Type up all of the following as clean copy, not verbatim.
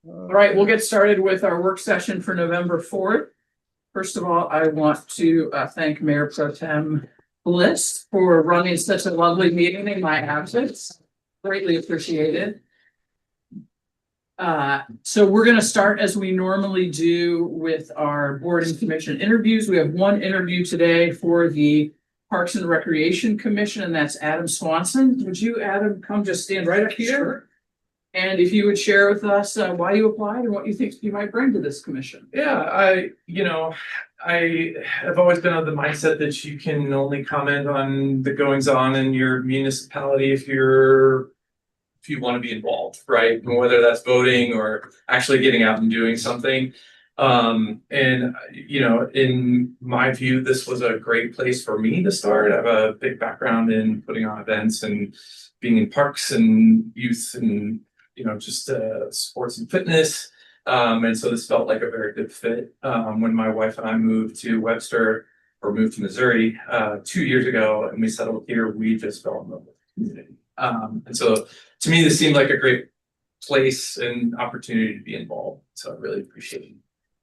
All right, we'll get started with our work session for November 4th. First of all, I want to thank Mayor Pro Tem Bliss for running such a lovely meeting in my absence. Greatly appreciated. So we're going to start as we normally do with our board and commission interviews. We have one interview today for the Parks and Recreation Commission, and that's Adam Swanson. Would you, Adam, come just stand right up here? Sure. And if you would share with us why you applied and what you think you might bring to this commission. Yeah, I have always been of the mindset that you can only comment on the goings on in your municipality if you want to be involved, right? And whether that's voting or actually getting out and doing something. In my view, this was a great place for me to start. I have a big background in putting on events and being in parks and youth and just sports and fitness. And so this felt like a very good fit. When my wife and I moved to Webster or moved to Missouri 2 years ago and we settled here, we just fell in love with the community. And so to me, this seemed like a great place and opportunity to be involved. So I really appreciate you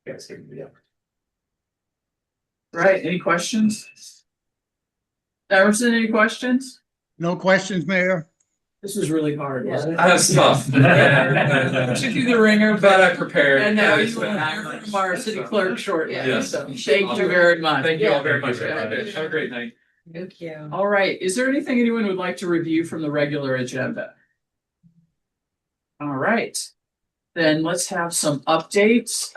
guys giving me the opportunity. Right, any questions? Emerson, any questions? No questions, Mayor. This was really hard, wasn't it? I have stuff. Took you the ringer, But I prepared. and now you will hear from our city clerk shortly. Yes. So thank you very much. Thank you all very much. Have a great night. Thank you. All right, is there anything anyone would like to review from the regular agenda? All right, then let's have some updates.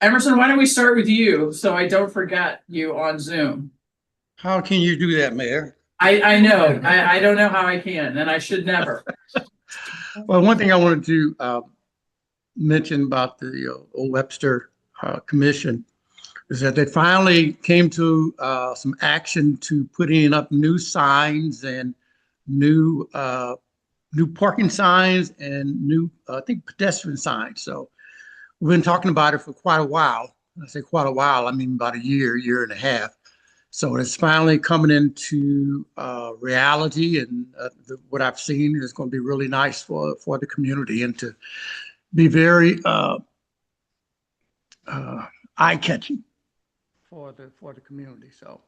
Emerson, why don't we start with you so I don't forget you on Zoom? How can you do that, Mayor? I know, I don't know how I can, and I should never. Well, one thing I wanted to mention about the Webster Commission is that they finally came to some action to putting up new signs and new parking signs and new, I think, pedestrian signs. So we've been talking about it for quite a while. I say quite a while, I mean about a year and a half. So it's finally coming into reality, and what I've seen is going to be really nice for the community and to be very eye-catching for the community. So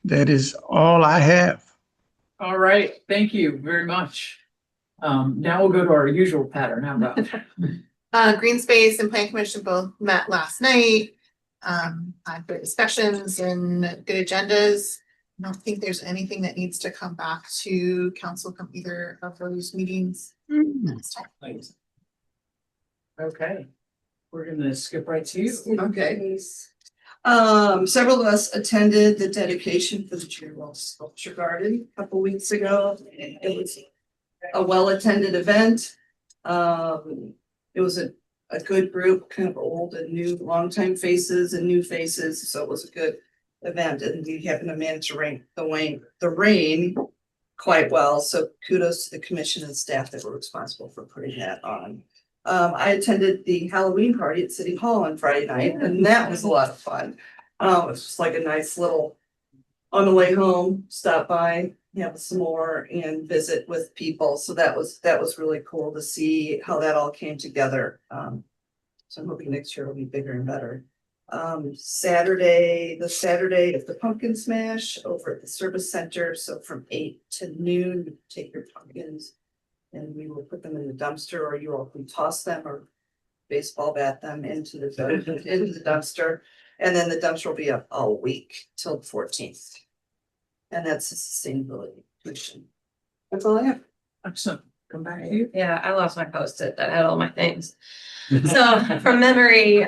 that is all I have. All right, thank you very much. Now we'll go to our usual pattern. How about? Green Space and Plan Commission both met last night. Had good discussions and good agendas. I don't think there's anything that needs to come back to council from either of those meetings next time. Thanks. Okay, we're gonna skip right to you. Okay. Several of us attended the dedication for the Cherwell Sculpture Garden a couple weeks ago. It was a well-attended event. It was a good group, kind of old and new, longtime faces and new faces. So it was a good event, and we happened to manage to the rain quite well. So kudos to the commission and staff that were responsible for putting that on. I attended the Halloween party at City Hall on Friday night, and that was a lot of fun. It was just like a nice little, on the way home, stop by, have some more and visit with people. So that was really cool to see how that all came together. So I'm hoping next year will be bigger and better. The Saturday is the pumpkin smash over at the service center. So from 8 to noon, take your pumpkins and we will put them in the dumpster, or you all can toss them or baseball bat them into the dumpster. And then the dumpster will be up all week till the 14th. And that's a sustainability mission. That's all I have. Excellent. Come back to you. Yeah, I lost my Post-it that had all my things. So from memory,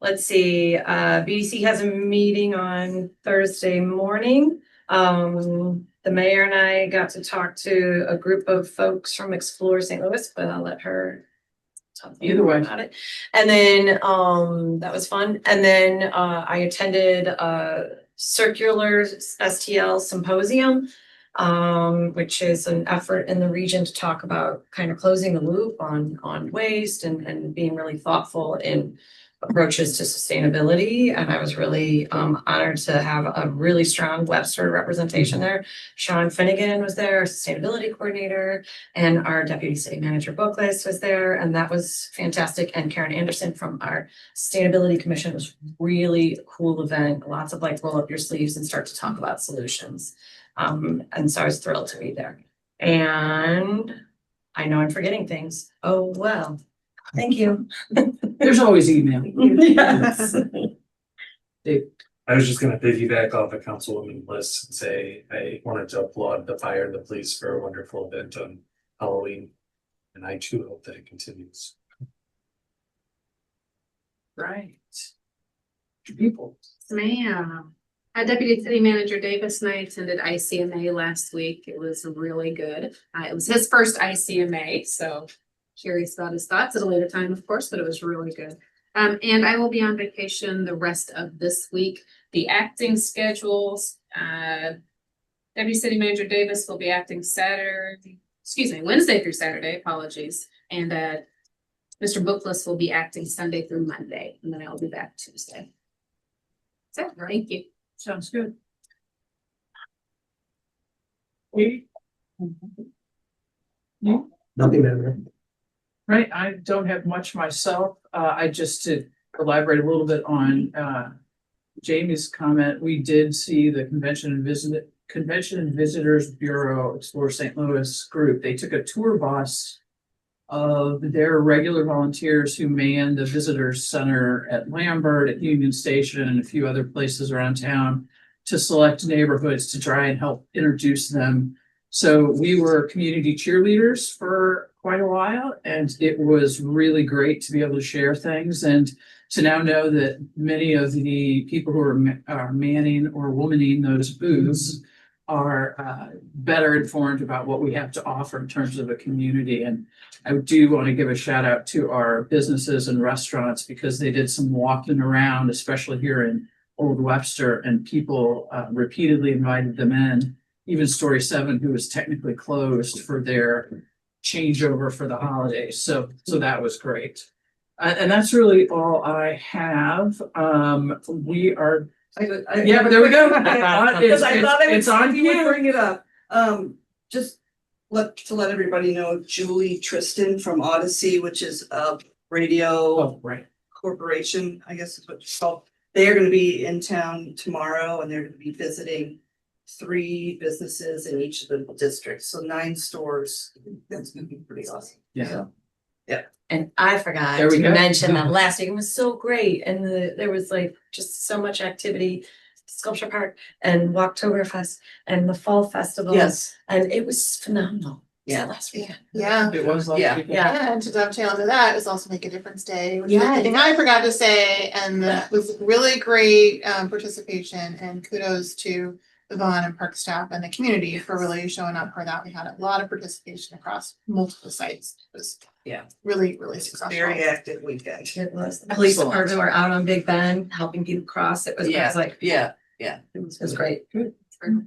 let's see, BDC has a meeting on Thursday morning. The mayor and I got to talk to a group of folks from Explore St. Louis, but I'll let her talk Either way about it. And then that was fun. And then I attended Circular STL Symposium, which is an effort in the region to talk about kind of closing the loop on waste and being really thoughtful in approaches to sustainability. And I was really honored to have a really strong Webster representation there. Sean Finnegan was there, sustainability coordinator, and our deputy city manager Booklist was there. And that was fantastic. And Karen Anderson from our sustainability commission. It was really a cool event. Lots of like roll up your sleeves and start to talk about solutions. And so I was thrilled to be there. And I know I'm forgetting things. Oh, well, thank you. There's always email. Yes. I was just gonna piggyback off of Councilwoman Bliss and say, I wanted to applaud the fire and the police for a wonderful event on Halloween. And I too hope that it continues. Right. People. Ma'am. Deputy City Manager Davis and I attended ICMA last week. It was really good. It was his first ICMA, so curious about his thoughts at a later time, of course, but it was really good. And I will be on vacation the rest of this week. The acting schedules, Deputy City Manager Davis will be acting Wednesday through Saturday, apologies. And Mr. Bookless will be acting Sunday through Monday, and then I'll be back Tuesday. That's it. Thank you. Sounds good. Nothing better. Right, I don't have much myself. I just to elaborate a little bit on Jamie's comment, we did see the Convention and Visitors Bureau Explore St. Louis group. They took a tour bus of their regular volunteers who man the visitors center at Lambert, at Union Station, and a few other places around town to select neighborhoods to try and help introduce them. So we were community cheerleaders for quite a while, and it was really great to be able to share things and to now know that many of the people who are manning or womaning those booths are better informed about what we have to offer in terms of a community. And I do want to give a shout out to our businesses and restaurants because they did some walking around, especially here in Old Webster, and people repeatedly invited them in. Even Story 7, who was technically closed for their changeover for the holidays. So that was great. And that's really all I have. We are. Yeah, but there we go. Because I thought It's on you would you. bring it up. Just let everybody know, Julie Tristan from Odyssey, which is a radio Oh, right. corporation, I guess is what it's called. They are gonna be in town tomorrow and they're gonna be visiting 3 businesses in each of the districts, so 9 stores. That's gonna be pretty awesome. Yeah. And I forgot There we to go. mention that last week. It was so great. And there was like just so much activity, Sculpture Park and Walktoberfest and the Fall Festival. Yes, And it was phenomenal. Yeah. Last weekend. Yeah. It was last Yeah. weekend. Yeah. And to dovetail into that is also Make a Difference Day, which is Yes. the thing I forgot to say, and that was really great participation, and kudos to Yvonne and Park staff and the community for really showing up for that. We had a lot of participation across multiple sites. It was really, really successful. very active weekend. It was. The police Excellent. department were out on Big Ben, helping people cross. It was like, Yeah. it was great.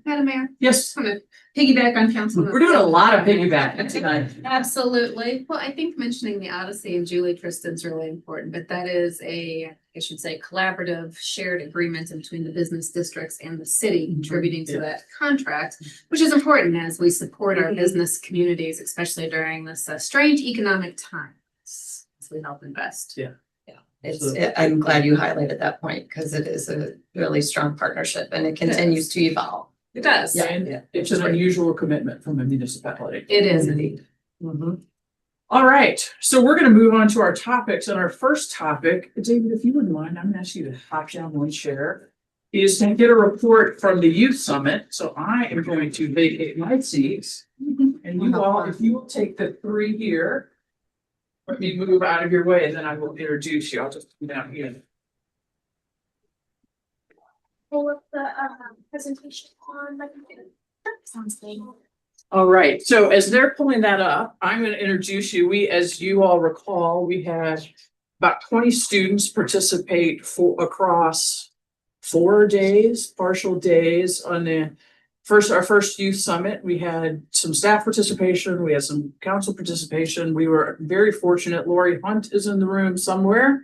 Madam Mayor, Yes, just want to piggyback on Councilman. we're doing a lot of piggybacking tonight. Absolutely. Well, I think mentioning the Odyssey and Julie Tristan's really important, but that is I should say, collaborative shared agreement between the business districts and the city contributing to that contract, which is important as we support our business communities, especially during this strange economic times as we help invest. Yeah. I'm glad you highlighted that point because it is a really strong partnership and it continues to evolve. It does. Yeah, and it's an unusual commitment from a municipality. It is indeed. All right, so we're going to move on to our topics. And our first topic, David, if you wouldn't mind, I'm going to ask you to hop down one chair, is to get a report from the Youth Summit. So I am going to vacate my seats. And you all, if you will take the 3 here, let me move out of your way and then I will introduce you. I'll just come down here. Pull up the presentation on my computer. Sounds good. All right, so as they're pulling that up, I'm going to introduce you. As you all recall, we had about 20 students participate across 4 days, partial days on our first youth summit. We had some staff participation, we had some council participation. We were very fortunate. Lori Hunt is in the room somewhere.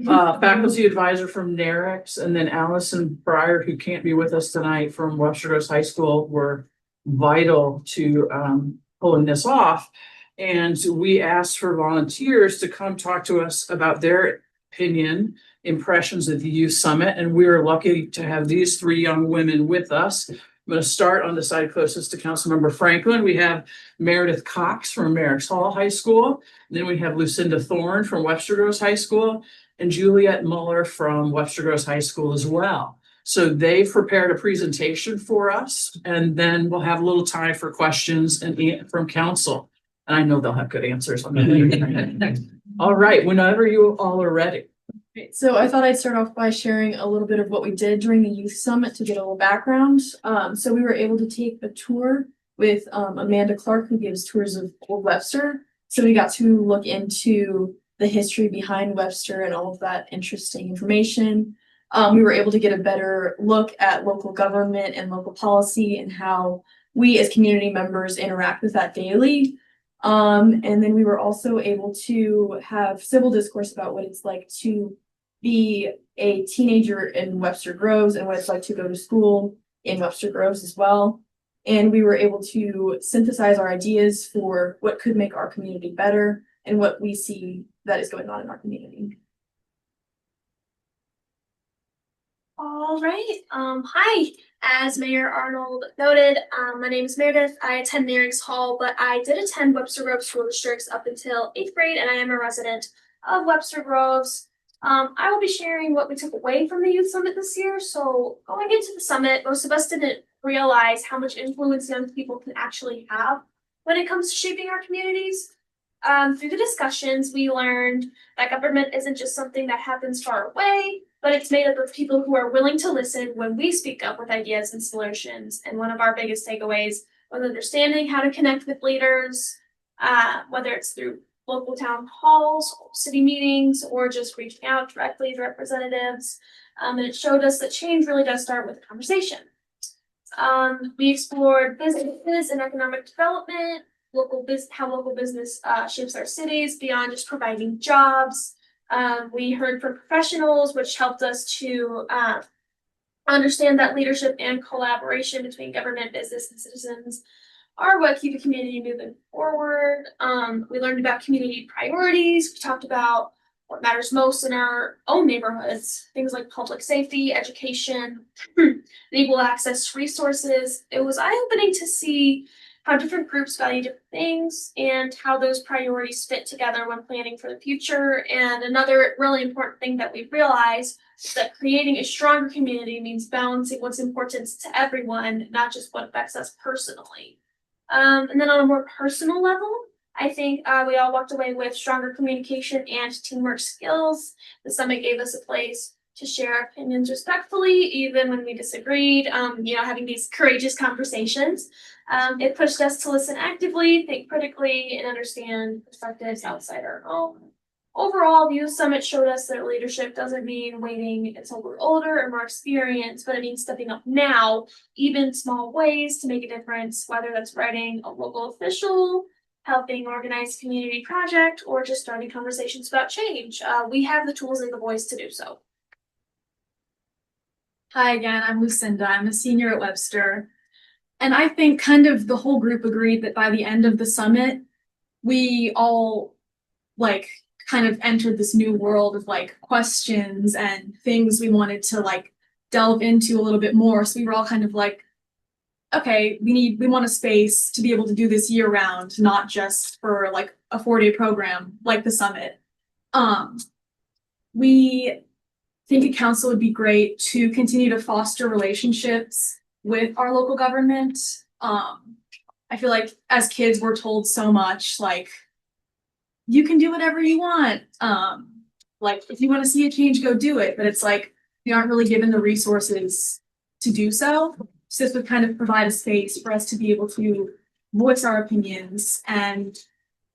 faculty advisor from NARICS, and then Allison Pryor, who can't be with us tonight from Webster Groves High School, were vital to pulling this off. And we asked for volunteers to come talk to us about their opinion, impressions of the youth summit, and we are lucky to have these three young women with us. I'm going to start on the side closest to Councilmember Franklin. We have Meredith Cox from Merrick's Hall High School. Then we have Lucinda Thorne from Webster Groves High School and Juliet Muller from Webster Groves High School as well. So they've prepared a presentation for us, and then we'll have a little time for questions and from council. And I know they'll have good answers on that. All right, whenever you all are ready. Great. So I thought I'd start off by sharing a little bit of what we did during the youth summit to get a little background. So we were able to take a tour with Amanda Clark, who gives tours of Old Webster. So we got to look into the history behind Webster and all of that interesting information. We were able to get a better look at local government and local policy and how we as community members interact with that daily. And then we were also able to have civil discourse about what it's like to be a teenager in Webster Groves and what it's like to go to school in Webster Groves as well. And we were able to synthesize our ideas for what could make our community better and what we see that is going on in our community. All right. Hi. As Mayor Arnold noted, my name is Meredith. I attend Merrick's Hall, but I did attend Webster Groves School Districts up until 8th grade, and I am a resident of Webster Groves. I will be sharing what we took away from the Youth Summit this year. So going into the summit, most of us didn't realize how much influence young people can actually have when it comes to shaping our communities. Through the discussions, we learned that government isn't just something that happens far away, but it's made up of people who are willing to listen when we speak up with ideas and solutions. And one of our biggest takeaways was understanding how to connect with leaders, whether it's through local town halls, city meetings, or just reaching out directly to representatives. And it showed us that change really does start with a conversation. We explored businesses and economic development, how local business shapes our cities beyond just providing jobs. We heard from professionals, which helped us to understand that leadership and collaboration between government, business, and citizens are what keep a community moving forward. We learned about community priorities. We talked about what matters most in our own neighborhoods, things like public safety, education, equal access to resources. It was eye-opening to see how different groups value different things and how those priorities fit together when planning for the future. And another really important thing that we realized is that creating a stronger community means balancing what's important to everyone, not just what affects us personally. And then on a more personal level, I think we all walked away with stronger communication and teamwork skills. The summit gave us a place to share our opinions respectfully, even when we disagreed, having these courageous conversations. It pushed us to listen actively, think critically, and understand perspectives outside our own. Overall, the Youth Summit showed us that leadership doesn't mean waiting until we're older or more experienced, but it means stepping up now, even small ways to make a difference, whether that's writing a local official, helping organize a community project, or just starting conversations about change. We have the tools and the voice to do so. Hi again, I'm Lucinda. I'm a senior at Webster. And I think kind of the whole group agreed that by the end of the summit, we all kind of entered this new world of questions and things we wanted to delve into a little bit more. So we were all kind of okay, we want a space to be able to do this year round, not just for a 4-day program like the summit. We think a council would be great to continue to foster relationships with our local government. I feel like as kids, we're told so much, you can do whatever you want. If you want to see a change, go do it. But it's we aren't really given the resources to do so. So this would kind of provide a space for us to be able to voice our opinions and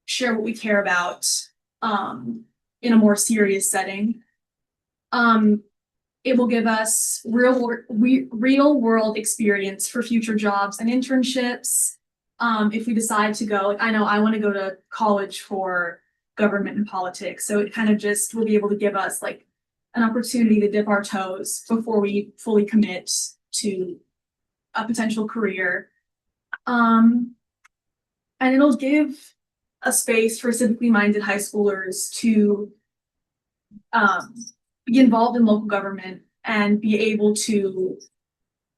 share what we care about in a more serious setting. It will give us real world experience for future jobs and internships. If we decide to go, I know I want to go to college for government and politics. So it kind of just will be able to give us like an opportunity to dip our toes before we fully commit to a potential career. And it'll give a space for civically minded high schoolers to be involved in local government and be able to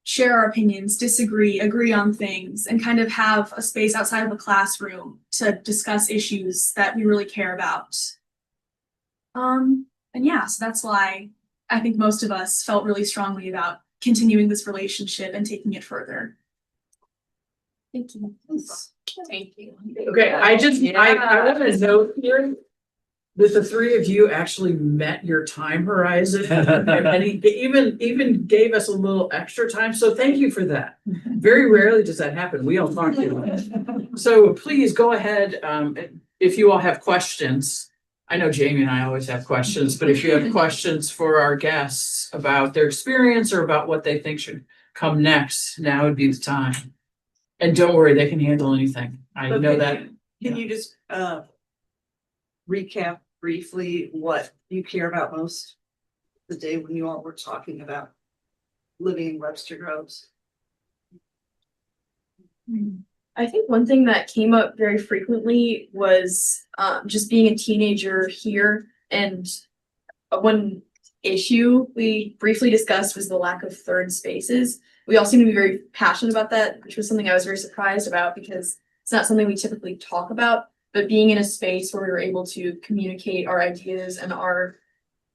share our opinions, disagree, agree on things, and kind of have a space outside of the classroom to discuss issues that we really care about. And yeah, so that's why I think most of us felt really strongly about continuing this relationship and taking it further. Thank you. Thank you. Okay, I want to note here that the three of you actually met your time horizon. And he even gave us a little extra time, so thank you for that. Very rarely does that happen. We all talk too much. So please go ahead, if you all have questions. I know Jamie and I always have questions, but if you have questions for our guests about their experience or about what they think should come next, now would be the time. And don't worry, they can handle anything. I know that. Can you just recap briefly what you care about most the day when you all were talking about living in Webster Groves? I think one thing that came up very frequently was just being a teenager here, and one issue we briefly discussed was the lack of third spaces. We all seem to be very passionate about that, which was something I was very surprised about because it's not something we typically talk about, but being in a space where we were able to communicate our ideas and our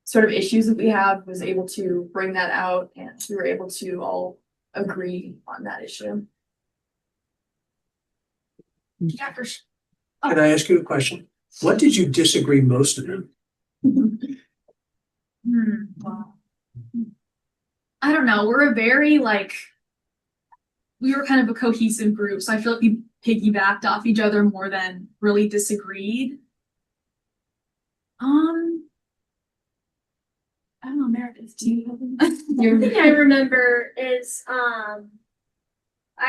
sort of issues that we have was able to bring that out, and we were able to all agree on that issue. Yeah, for sure. Can I ask you a question? What did you disagree most about? Wow. I don't know. We're a very we were kind of a cohesive group, so I feel like we piggybacked off each other more than really disagreed. I don't know, Meredith, do you have One thing I remember is I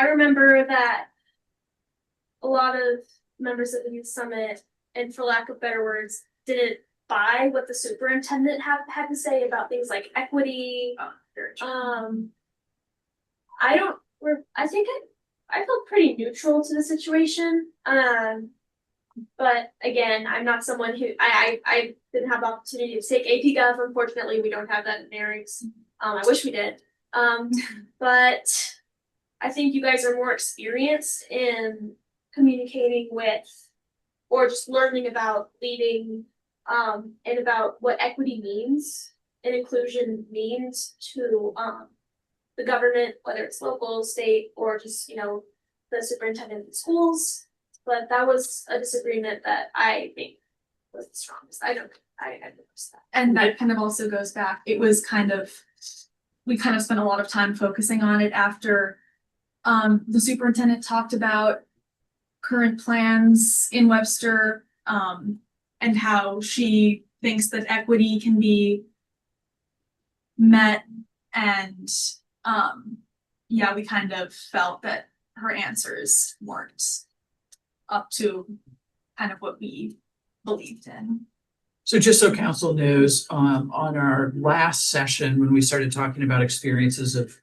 remember that a lot of members of the youth summit, and for lack of better words, didn't buy what the superintendent had to say about things like equity. I felt pretty neutral to the situation. But again, I'm not someone who I didn't have the opportunity to take AP Gov. Unfortunately, we don't have that in Narings. I wish we did. But I think you guys are more experienced in communicating with or just learning about leading and about what equity means and inclusion means to the government, whether it's local, state, or just, the superintendent of the schools. But that was a disagreement that I think was the strongest. I noticed that. And that kind of also goes back. We kind of spent a lot of time focusing on it after the superintendent talked about current plans in Webster and how she thinks that equity can be met. And we kind of felt that her answers weren't up to kind of what we believed in. So just so council knows, on our last session, when we started talking about experiences of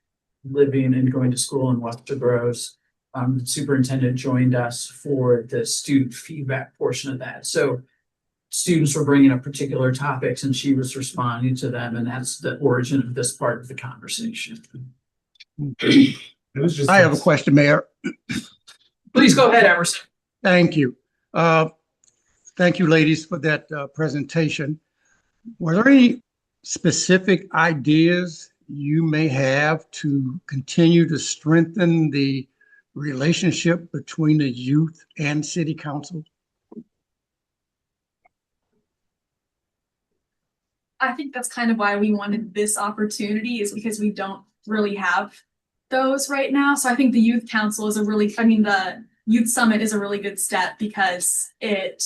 living and going to school in Webster Groves, the superintendent joined us for the student feedback portion of that. So students were bringing up particular topics and she was responding to them, and that's the origin of this part of the conversation. I have a question, Mayor. Please go ahead, Emerson. Thank you. Thank you, ladies, for that presentation. Were there any specific ideas you may have to continue to strengthen the relationship between the youth and city council? I think that's kind of why we wanted this opportunity, is because we don't really have those right now. So I think the youth council is the youth summit is a really good step because it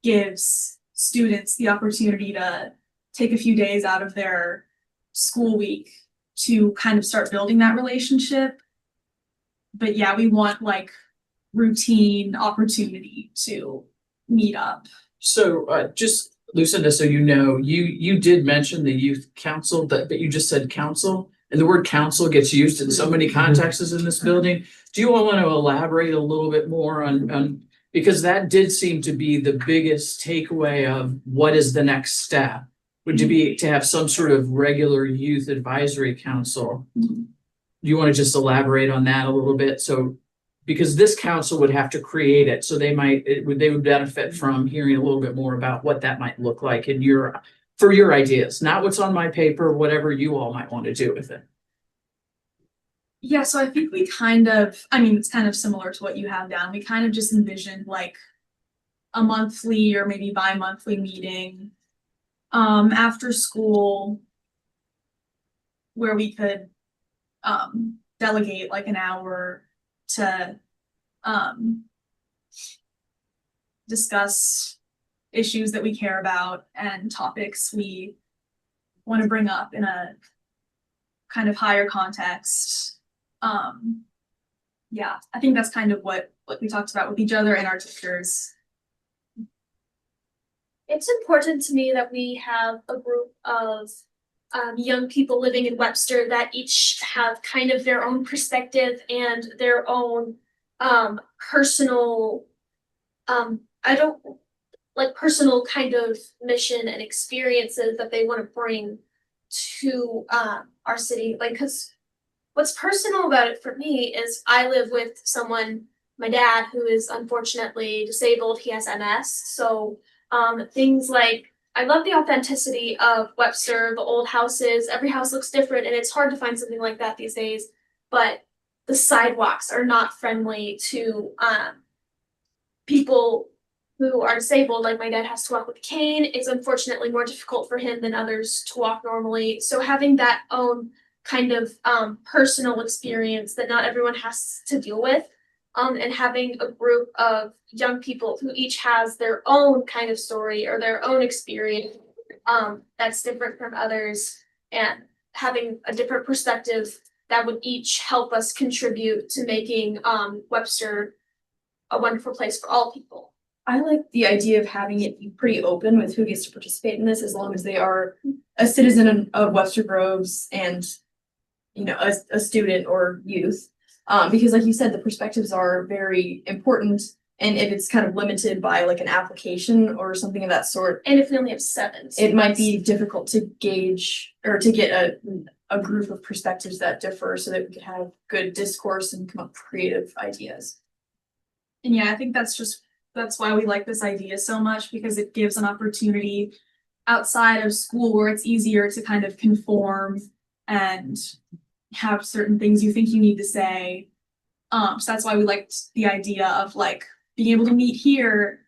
gives students the opportunity to take a few days out of their school week to kind of start building that relationship. But yeah, we want routine opportunity to meet up, So just Lucinda, so you know, you did mention the youth council, but you just said council. And the word council gets used in so many contexts in this building. Do you all want to elaborate a little bit more on, because that did seem to be the biggest takeaway of what is the next step? Would you be to have some sort of regular youth advisory council? Do you want to just elaborate on that a little bit? So, because this council would have to create it, so they would benefit from hearing a little bit more about what that might look like in for your ideas, not what's on my paper, whatever you all might want to do with it. Yeah, so I think we kind of, I mean, it's kind of similar to what you have down. We kind of just envisioned like a monthly or maybe bi-monthly meeting after school where we could delegate like an hour to discuss issues that we care about and topics we want to bring up in a kind of higher context. Yeah, I think that's kind of what we talked about with each other and our teachers. It's important to me that we have a group of young people living in Webster that each have kind of their own perspective and their own personal personal kind of mission and experiences that they want to bring to our city. Like, because what's personal about it for me is I live with someone, my dad, who is unfortunately disabled. He has MS. So things like, I love the authenticity of Webster, the old houses. Every house looks different, and it's hard to find something like that these days. But the sidewalks are not friendly to people who are disabled. Like, my dad has to walk with a cane. It's unfortunately more difficult for him than others to walk normally. So having that own kind of personal experience that not everyone has to deal with, and having a group of young people who each has their own kind of story or their own experience that's different from others, and having a different perspective that would each help us contribute to making Webster a wonderful place for all people. I like the idea of having it be pretty open with who gets to participate in this, as long as they are a citizen of Webster Groves and, you know, a student or youth. Because like you said, the perspectives are very important, and if it's kind of limited by like an application or something of that sort, And if we only have 7 it might be difficult to gauge or to get a group of perspectives that differ so that we could have good discourse and come up with creative ideas. And yeah, I think that's why we like this idea so much, because it gives an opportunity outside of school where it's easier to kind of conform and have certain things you think you need to say. So that's why we liked the idea of like being able to meet here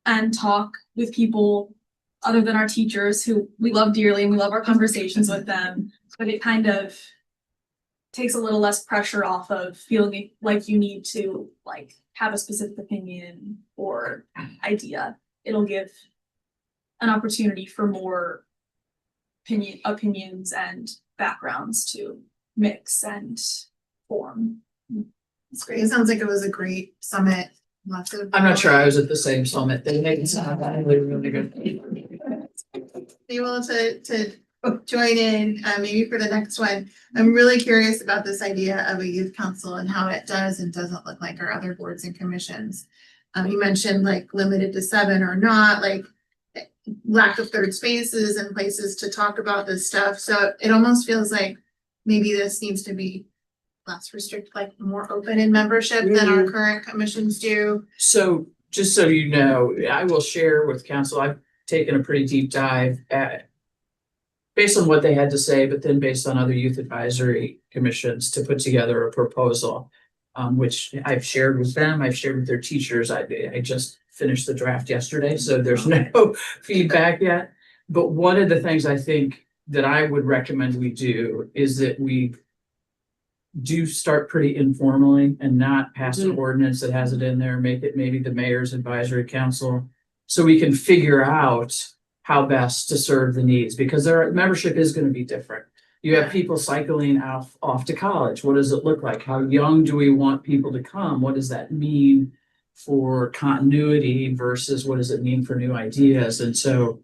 and talk with people other than our teachers, who we love dearly and we love our conversations with them. But it kind of takes a little less pressure off of feeling like you need to like have a specific opinion or idea. It'll give an opportunity for more opinions and backgrounds to mix and form. It's great. It sounds like it was a great summit. Lots of. I'm not sure I was at the same summit. They made it sound really good. Be able to join in, maybe for the next one. I'm really curious about this idea of a youth council and how it does and doesn't look like our other boards and commissions. You mentioned like limited to 7 or not, like lack of third spaces and places to talk about this stuff. So it almost feels like maybe this needs to be less restricted, like more open in membership than our current commissions do. So just so you know, I will share with council, I've taken a pretty deep dive based on what they had to say, but then based on other youth advisory commissions to put together a proposal, which I've shared with them. I've shared with their teachers. I just finished the draft yesterday, so there's no feedback yet. But one of the things I think that I would recommend we do is that we do start pretty informally and not pass an ordinance that has it in there, make it maybe the mayor's advisory council, so we can figure out how best to serve the needs, because their membership is going to be different. You have people cycling off to college. What does it look like? How young do we want people to come? What does that mean for continuity versus what does it mean for new ideas? And so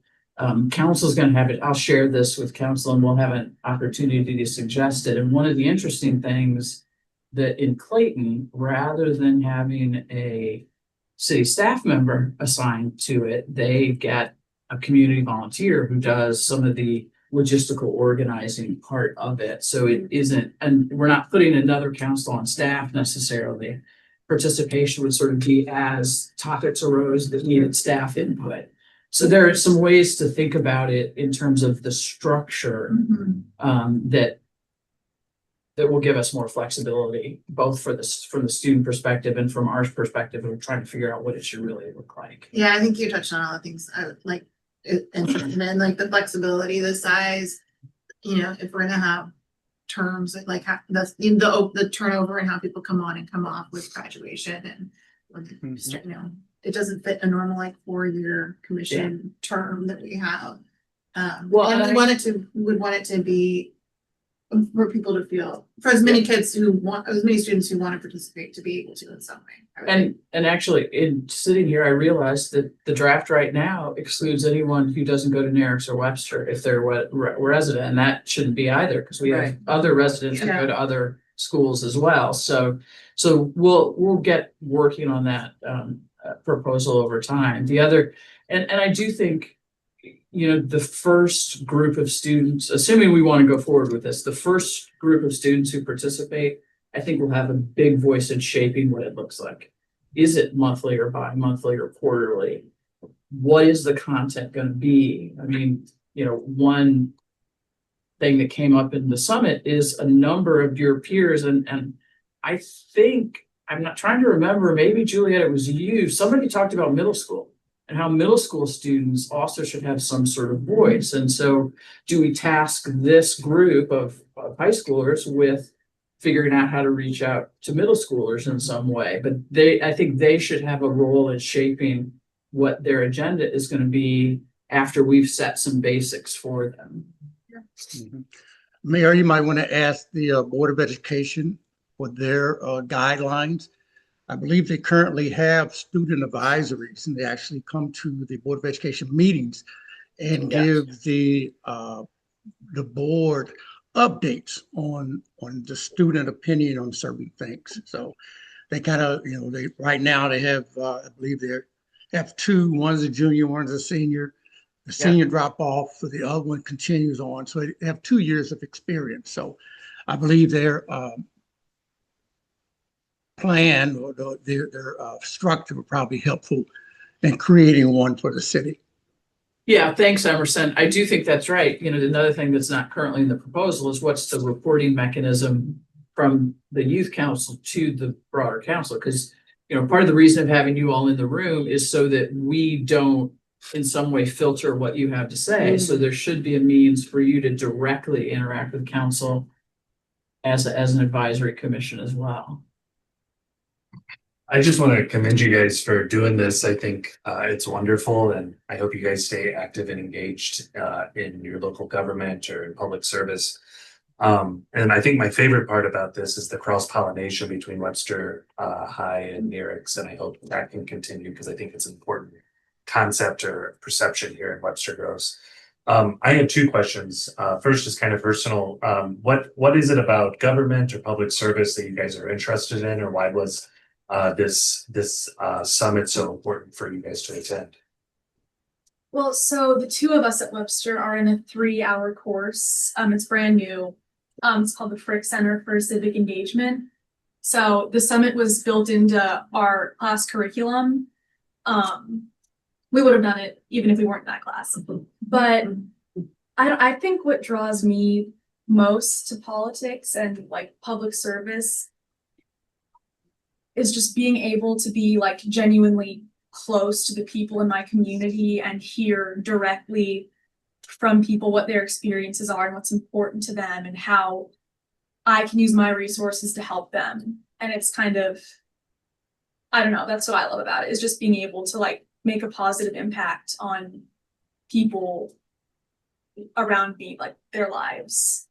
council's gonna have it, I'll share this with council and we'll have an opportunity to suggest it. And one of the interesting things that in Clayton, rather than having a city staff member assigned to it, they get a community volunteer who does some of the logistical organizing part of it. So it isn't, and we're not putting another council on staff necessarily. Participation would sort of be as topics arose that needed staff input. So there are some ways to think about it in terms of the structure that will give us more flexibility, both for this from the student perspective and from our perspective of trying to figure out what it should really look like. Yeah, I think you touched on all the things I would like, and then like the flexibility, the size, you know, if we're gonna have terms like the turnover and how people come on and come off with graduation and you know, it doesn't fit a normal like 4-year commission term that we have. Well, And and we would want it to be for people to feel, for as many kids who want, as many students who want to participate to be able to in some way. I would think. And actually, in sitting here, I realized that the draft right now excludes anyone who doesn't go to Narix or Webster if they're resident, and that shouldn't be either, because we have Right. other residents who Yeah. go to other schools as well. So we'll get working on that proposal over time. The other, and I do think, you know, the first group of students, assuming we want to go forward with this, the first group of students who participate, I think will have a big voice in shaping what it looks like. Is it monthly or bi-monthly or quarterly? What is the content going to be? I mean, you know, one thing that came up in the summit is a number of your peers, and I think, I'm not trying to remember, maybe Juliet, it was you, somebody talked about middle school and how middle school students also should have some sort of voice. And so do we task this group of high schoolers with figuring out how to reach out to middle schoolers in some way? But I think they should have a role in shaping what their agenda is going to be after we've set some basics for them. Mayor, you might want to ask the Board of Education for their guidelines. I believe they currently have student advisories, and they actually come to the Board of Education meetings and give the board updates on the student opinion on certain things. So they kind of, you know, right now they have, I believe they have two, one's a junior, one's a senior. The senior drop off, so the other one continues on. So they have 2 years of experience. So I believe their plan or their structure would probably be helpful in creating one for the city. Yeah, thanks, Emerson. I do think that's right. You know, another thing that's not currently in the proposal is what's the reporting mechanism from the youth council to the broader council? Because, you know, part of the reason of having you all in the room is so that we don't in some way filter what you have to say. So there should be a means for you to directly interact with council as an advisory commission as well. I just want to commend you guys for doing this. I think it's wonderful, and I hope you guys stay active and engaged in your local government or in public service. And I think my favorite part about this is the cross-pollination between Webster High and Narix, and I hope that can continue because I think it's an important concept or perception here in Webster Groves. I have two questions. First is kind of personal. What is it about government or public service that you guys are interested in, or why was this summit so important for you guys to attend? Well, so the two of us at Webster are in a 3-hour course. It's brand new. It's called the Frick Center for Civic Engagement. So the summit was built into our class curriculum. We would have done it even if we weren't in that class. But I think what draws me most to politics and like public service is just being able to be like genuinely close to the people in my community and hear directly from people what their experiences are and what's important to them and how I can use my resources to help them. And it's kind of, I don't know, that's what I love about it, is just being able to like make a positive impact on people around me, like their lives.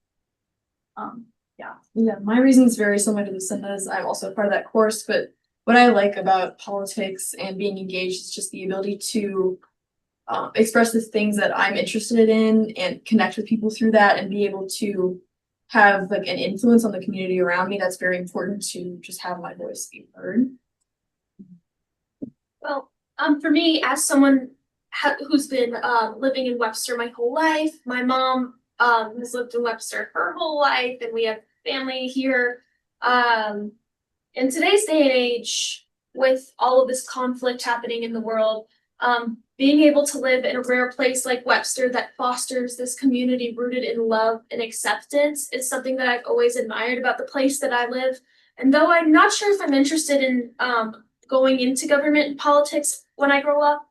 Yeah, my reason is very similar to Lucinda's. I'm also part of that course, but what I like about politics and being engaged is just the ability to express the things that I'm interested in and connect with people through that and be able to have like an influence on the community around me. That's very important to just have my voice be heard. Well, for me, as someone who's been living in Webster my whole life, my mom has lived in Webster her whole life, and we have family here. In today's day and age, with all of this conflict happening in the world, being able to live in a rare place like Webster that fosters this community rooted in love and acceptance is something that I've always admired about the place that I live. And though I'm not sure if I'm interested in going into government and politics when I grow up,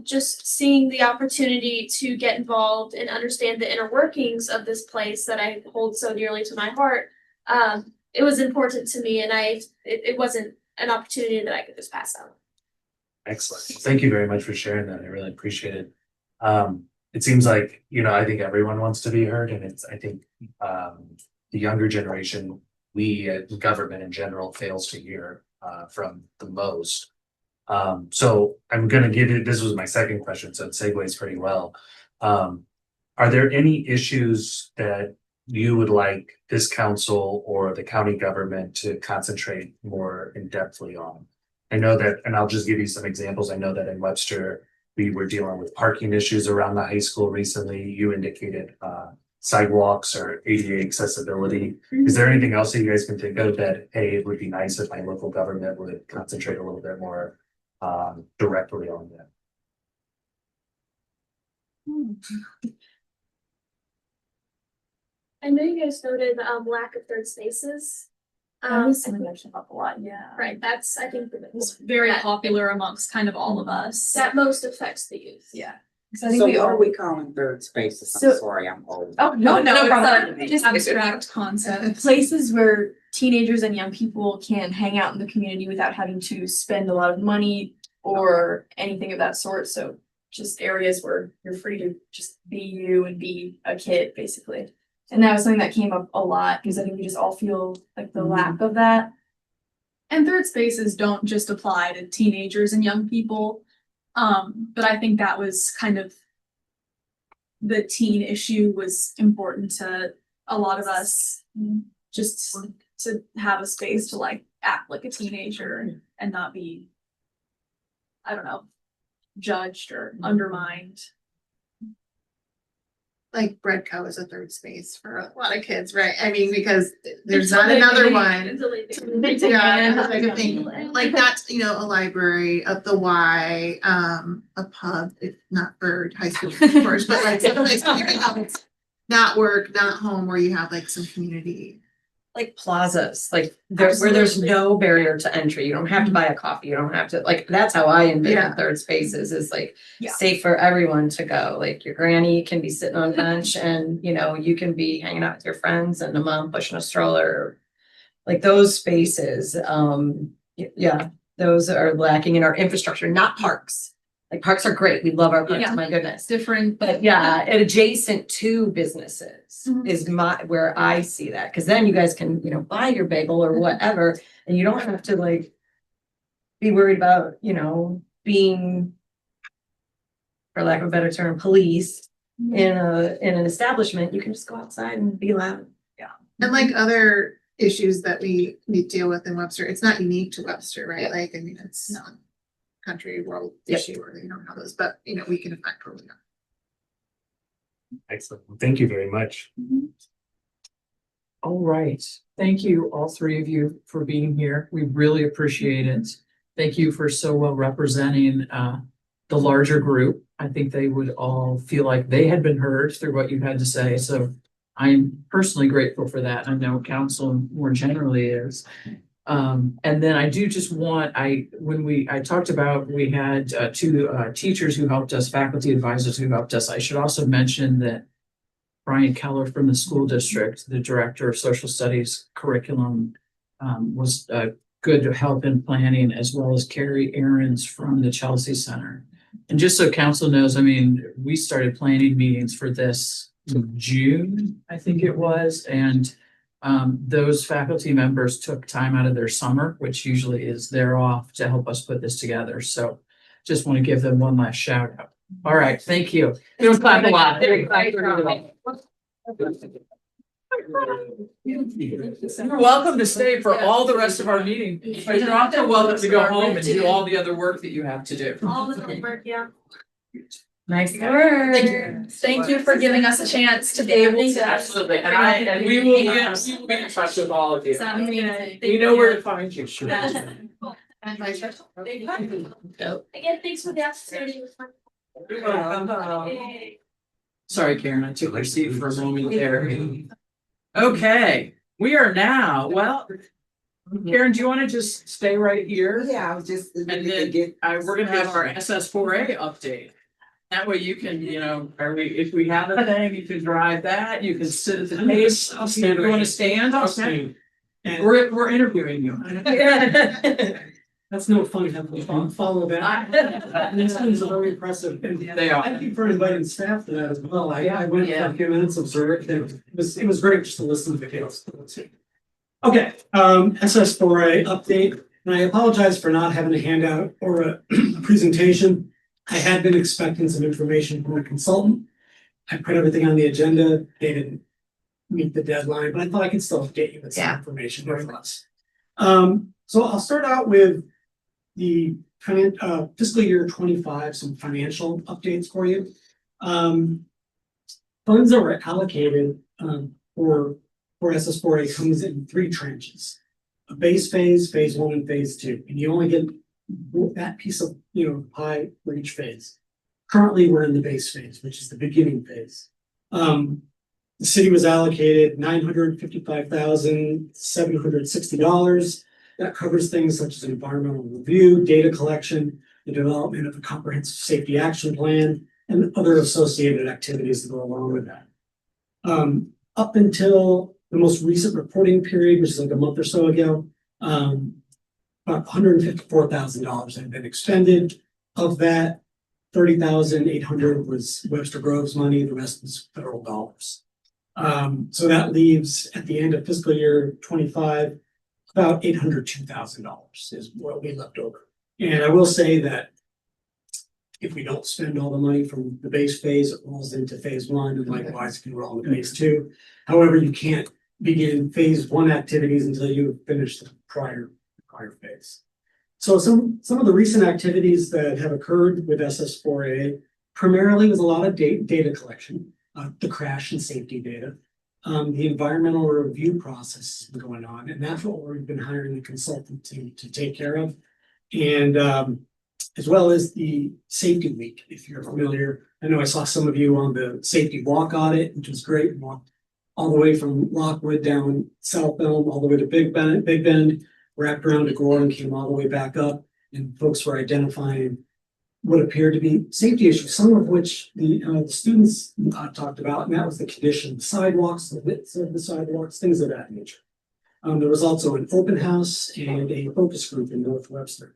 just seeing the opportunity to get involved and understand the inner workings of this place that I hold so dearly to my heart, it was important to me, and it wasn't an opportunity that I could just pass on. Excellent. Thank you very much for sharing that. I really appreciate it. It seems like, I think everyone wants to be heard, and I think the younger generation, we government in general fails to hear from the most. So I'm gonna give you, this was my second question, so it segues pretty well. Are there any issues that you would like this council or the county government to concentrate more in depthly on? I know that, and I'll just give you some examples. I know that in Webster, we were dealing with parking issues around the high school recently. You indicated sidewalks or ADA accessibility. Is there anything else that you guys can think of that, hey, it would be nice if my local government would concentrate a little bit more directly on that? I know you guys noted lack of third spaces. That was something that should up a lot, yeah. Right, that's, I think, It's very that- popular amongst kind of all of us. that most affects the youth. Yeah. Cause I think So we what all. are we calling third spaces? So- I'm sorry, I'm old. Oh, no, no, it's it's just not. abstract concept. Places where teenagers and young people can hang out in the community without having to spend a lot of money or anything of that sort. So just areas where you're free to just be you and be a kid, basically. And that was something that came up a lot because I think we just all feel like the lack of that. And third spaces don't just apply to teenagers and young people. But I think that was kind of the teen issue was important to a lot of us, just to have a space to like act like a teenager and not be, I don't know, judged or undermined. Like Breadco is a third space for a lot of kids, right? I mean, because there's Until not they another leave, one. until they leave. Yeah, like a thing, like that's, a library, of the Y, a pub, if not for high school, of course, but like someplace where you can have not work, not home, where you have like some community. Like plazas, like where there's no barrier to entry. You don't have to buy a coffee. You don't have to, like, that's how I envision Yeah. third spaces is like Yeah. safe for everyone to go. Like your granny can be sitting on a bench and, you can be hanging out with your friends and a mom pushing a stroller. Like those spaces, yeah, those are lacking in our infrastructure, not parks. Like parks are great. We love our parks, Yeah. my goodness. Different, But yeah, and adjacent to businesses Mhm. is where I see that, because then you guys can, buy your bagel or whatever, and you don't have to like be worried about, being, for lack of a better term, policed in an establishment. You can just go outside and be loud. And like other issues that we deal with in Webster, it's not unique to Webster, right? Like, I mean, it's not country world Yep. issue or how those, but we can affect where we are. Excellent. Thank you very much. All right. Thank you, all three of you, for being here. We really appreciate it. Thank you for so well representing the larger group. I think they would all feel like they had been heard through what you had to say. So I'm personally grateful for that. I know council more generally is. And then I do just want, I talked about, we had two teachers who helped us, faculty advisors who helped us. I should also mention that Brian Keller from the school district, the director of social studies curriculum, was good to help in planning, as well as Carrie Ahrens from the Chelsea Center. And just so council knows, I mean, we started planning meetings for this in June, I think it was, and Those faculty members took time out of their summer, which usually is their off, to help us put this together. So just want to give them one last shout out. All right, thank you. You don't clap a lot. You're welcome to stay for all the rest of our meeting, but you're also welcome to go home and do all the other work that you have to do. All the good work, yeah. Nice work. Thank you for giving us a chance to be able to. Absolutely, and we will be in touch with all of you. Sounds good. We know where to find you. Again, thanks for the opportunity. Sorry, Karen, I took your seat for a moment there. Okay, we are now, well, Karen, do you want to just stay right here? Yeah, I was just. And then we're gonna have our SS4A update. That way you can, if we have a thing, you can drive that, you can sit at the pace. I'll stand You wanna right stand? I'll Okay. stand. And We're interviewing you. that's no fun having to follow that. These things are very impressive. And They are. thank you for inviting staff to that as well. I went for a few minutes, observed, and it was great just to listen to the chaos. Okay, SS4A update, and I apologize for not having a handout or a presentation. I had been expecting some information from a consultant. I put everything on the agenda. They didn't meet the deadline, but I thought I could still update you with some information nevertheless. So I'll start out with the fiscal year 25, some financial updates for you. Funds that were allocated for SS4A comes in 3 tranches: a base phase, phase 1, and phase 2, and you only get that piece of pie for each phase. Currently, we're in the base phase, which is the beginning phase. The city was allocated $955,760. That covers things such as environmental review, data collection, the development of a comprehensive safety action plan, and other associated activities that go along with that. Up until the most recent reporting period, which is like a month or so ago, about $154,000 had been expended. Of that, $30,800 was Webster Grove's money, the rest was federal dollars. So that leaves at the end of fiscal year 25, about $802,000 is what we left over. And I will say that if we don't spend all the money from the base phase, it rolls into phase 1, and likewise it can roll into phase 2. However, you can't begin phase 1 activities until you finish the prior phase. So some of the recent activities that have occurred with SS4A primarily was a lot of data collection, the crash and safety data. The environmental review process has been going on, and that's what we've been hiring a consultant to take care of. And as well as the safety week, if you're familiar. I know I saw some of you on the safety walk audit, which was great. We walked all the way from Lockwood down South Elm, all the way to Big Bend, wrapped around to Gore and came all the way back up. And folks were identifying what appeared to be safety issues, some of which the students talked about, and that was the condition of the sidewalks, the width of the sidewalks, things of that nature. There was also an open house and a focus group in North Webster.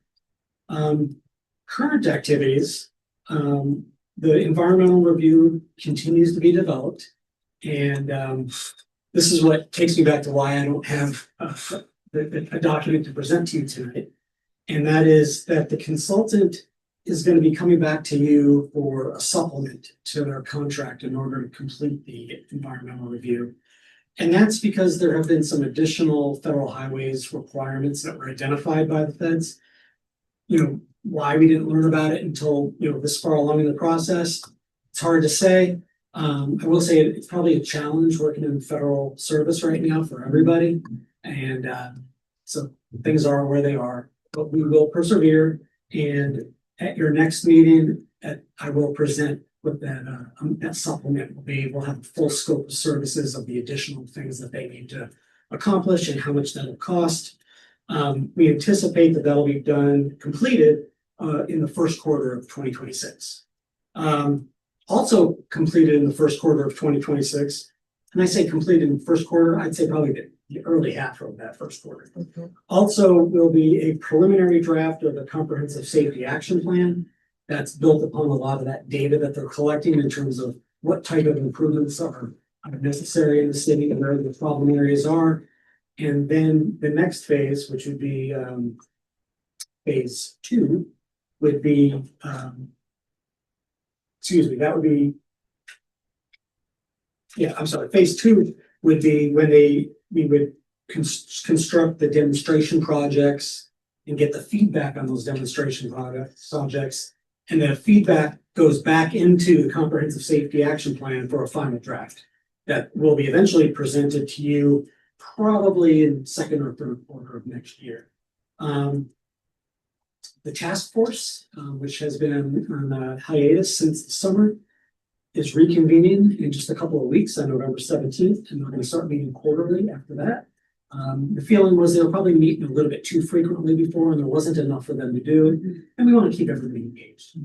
Current activities, the environmental review continues to be developed, and this is what takes me back to why I don't have a document to present to you tonight, and that is that the consultant is going to be coming back to you for a supplement to their contract in order to complete the environmental review. And that's because there have been some additional federal highways requirements that were identified by the feds. Why we didn't learn about it until, this far along in the process, it's hard to say. I will say it's probably a challenge working in federal service right now for everybody. And so things are where they are, but we will persevere. And at your next meeting, I will present what that supplement will be. We'll have a full scope of services of the additional things that they need to accomplish and how much that will cost. We anticipate that that'll be completed in the first quarter of 2026. Also completed in the first quarter of 2026, and I say completed in the first quarter, I'd say probably the early half of that first quarter. Also will be a preliminary draft of the comprehensive safety action plan that's built upon a lot of that data that they're collecting in terms of what type of improvements are necessary in the city and where the problem areas are. And then the next phase, which would be phase 2, would be that would be, yeah, I'm sorry, phase 2 would be when we would construct the demonstration projects and get the feedback on those demonstration projects. And the feedback goes back into the comprehensive safety action plan for a final draft that will be eventually presented to you probably in second or third quarter of next year. The task force, which has been on hiatus since the summer, is reconvening in just a couple of weeks on November 17th, and they're going to start meeting quarterly after that. The feeling was they were probably meeting a little bit too frequently before, and there wasn't enough for them to do, and we want to keep everybody engaged.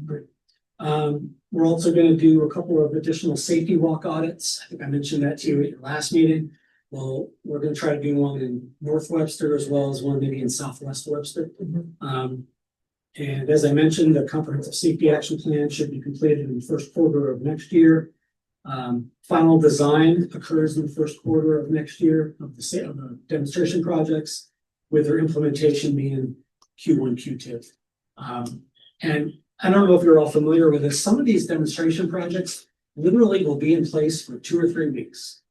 We're also going to do a couple of additional safety walk audits. I think I mentioned that to you at your last meeting. Well, we're going to try to do one in North Webster as well as one maybe in Southwest Webster. And as I mentioned, the comprehensive safety action plan should be completed in the first quarter of next year. Final design occurs in the first quarter of next year of the demonstration projects, with their implementation being Q1, Q2. And I don't know if you're all familiar with this. Some of these demonstration projects literally will be in place for 2 or 3 weeks.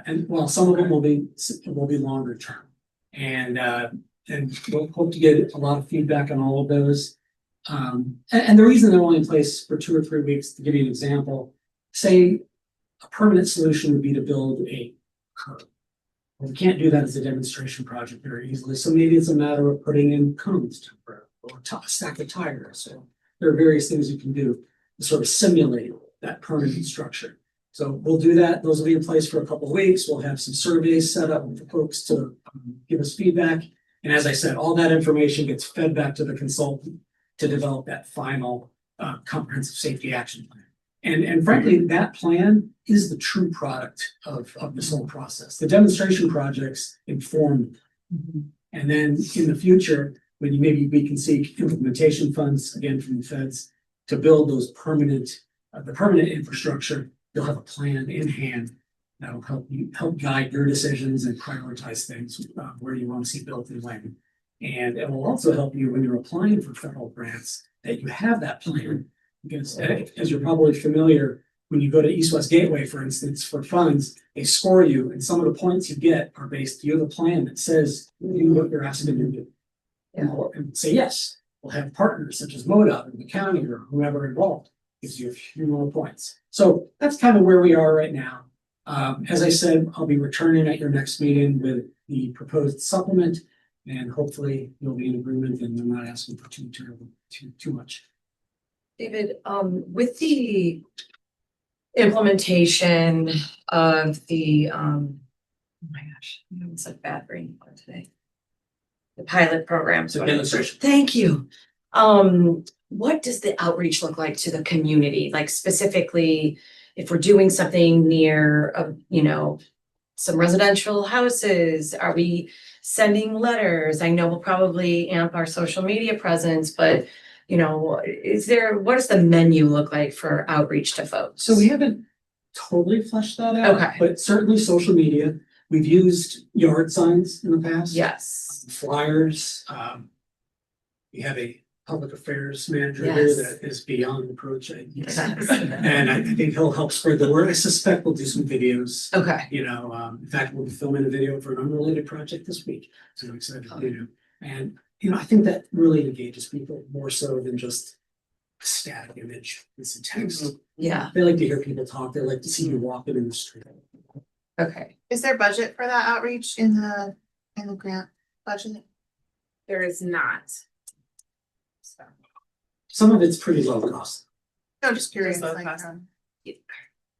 And while some of them will be longer term. And we'll hope to get a lot of feedback on all of those. And the reason they're only in place for 2 or 3 weeks, to give you an example, say a permanent solution would be to build a curb. Well, we can't do that as a demonstration project very easily. So maybe it's a matter of putting in cones temporarily or a stack of tires. So there are various things you can do to sort of simulate that permanent structure. So we'll do that. Those will be in place for a couple of weeks. We'll have some surveys set up for folks to give us feedback. And as I said, all that information gets fed back to the consultant to develop that final comprehensive safety action plan. And frankly, that plan is the true product of this whole process. The demonstration projects inform. And then in the future, when maybe we can seek implementation funds again from the feds to build those the permanent infrastructure, you'll have a plan in hand that'll help guide your decisions and prioritize things where you want to see built and when. And it will also help you when you're applying for federal grants that you have that plan. Because as you're probably familiar, when you go to East West Gateway, for instance, for funds, they score you, and some of the points you get are based, you have a plan that says you what you're asking to do. And say yes. We'll have partners such as MoDOT or the county or whoever involved gives you a few more points. So that's kind of where we are right now. As I said, I'll be returning at your next meeting with the proposed supplement, and hopefully you'll be in agreement and I'm not asking for too much. David, with the implementation of the, oh my gosh, I'm having such bad brain fog today. The pilot program. So demonstration. Thank you. What does the outreach look like to the community? Like specifically, if we're doing something near, some residential houses, are we sending letters? I know we'll probably amp our social media presence, but what does the menu look like for outreach to folks? So we haven't totally fleshed that out. Okay. But certainly social media. We've used yard signs in the past. Yes. Flyers. We have a public affairs manager here Yes. that is beyond reproach. Yes. And I think he'll help spread the word. I suspect we'll do some videos. Okay. In fact, we'll be filming a video for an unrelated project this week. So I'm excited to do. And I think that really engages people more so than just a static image with some text. Yeah. They like to hear people talk. They like to see you walking in the street. Okay. Is there budget for that outreach in the grant budget? There is not. So. Some of it's pretty low cost. No, just curious. Just low like, cost.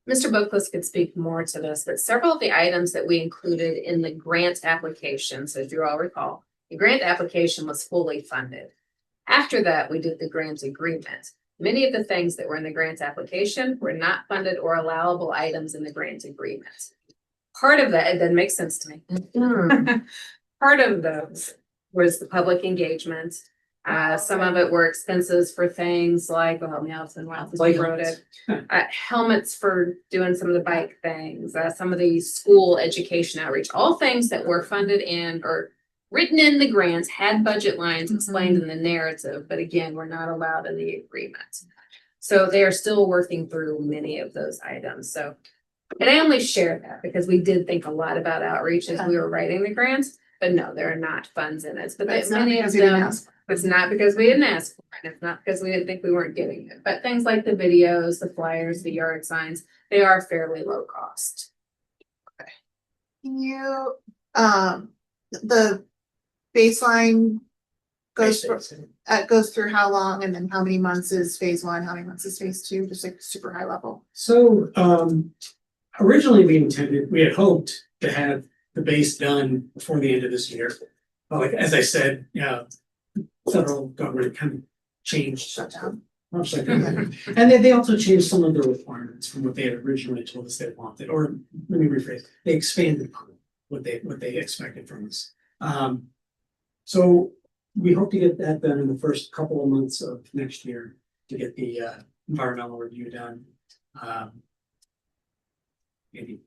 Mr. Boaklis could speak more to this, but several of the items that we included in the grant application, so if you all recall, the grant application was fully funded. After that, we did the grant agreement. Many of the things that were in the grant application were not funded or allowable items in the grant agreement. Part of that, it doesn't make sense to me. Part of those was the public engagement, Some of it were expenses for things like, well, help me out, and Wild Like- wrote it. Helmets for doing some of the bike things, some of the school education outreach, all things that were funded in or written in the grants, had budget lines explained in the narrative, but again, we're not allowed in the agreement. So they are still working through many of those items, so. And I only share that because we did think a lot about outreach as we were writing the grants, but no, there are not funds in it, but It's not many of because you didn't them. ask. It's not because we didn't ask for it, it's not because we didn't think we weren't getting it, but things like the videos, the flyers, the yard signs, they are fairly low cost. Can you, the baseline goes through how long and then how many months is phase one, how many months is phase two, just like super high level? So, originally we had hoped to have the base done before the end of this year. But like, as I said, federal government kind of changed. Shut down. Not shut down. And they also changed some of the requirements from what they had originally told us they wanted, or let me rephrase, they expanded upon what they expected from us. So we hope to get that done in the first couple of months of next year to get the environmental review done. Maybe,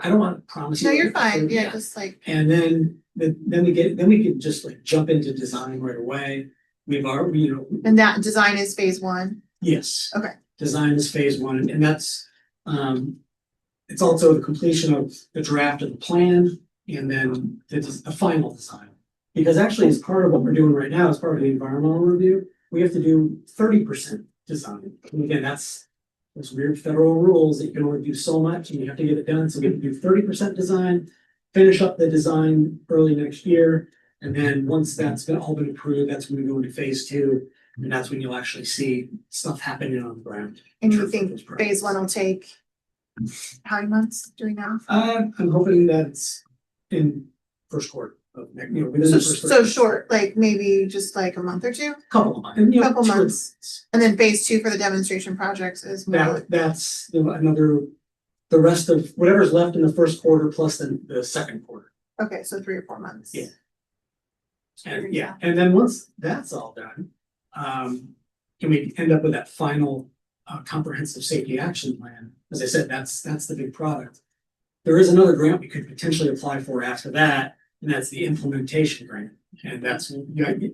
I don't want to promise you. No, you're fine, yeah, just like, And then we can just like jump into design right away. We've already, and that design is phase one, yes. Okay. Design is phase one, and that's, it's also the completion of the draft of the plan and then the final design. Because actually, as part of what we're doing right now, as part of the environmental review, we have to do 30% design. And again, that's those weird federal rules that you can only do so much and you have to get it done. So we have to do 30% design, finish up the design early next year. And then once that's all been approved, that's when we go into phase two. And that's when you'll actually see stuff happening on the ground. and you think phase one will take how many months doing that? I'm hoping that's in first quarter of next, within the first. So short, like maybe just like a month or two, Couple of months. And, Couple sure, months. and then phase two for the demonstration projects is more. That's another, the rest of whatever's left in the first quarter plus the second quarter. Okay, so 3 or 4 months. Yeah. And and then once that's all done, and we end up with that final comprehensive safety action plan. As I said, that's the big product. There is another grant we could potentially apply for after that, and that's the implementation grant. And that's,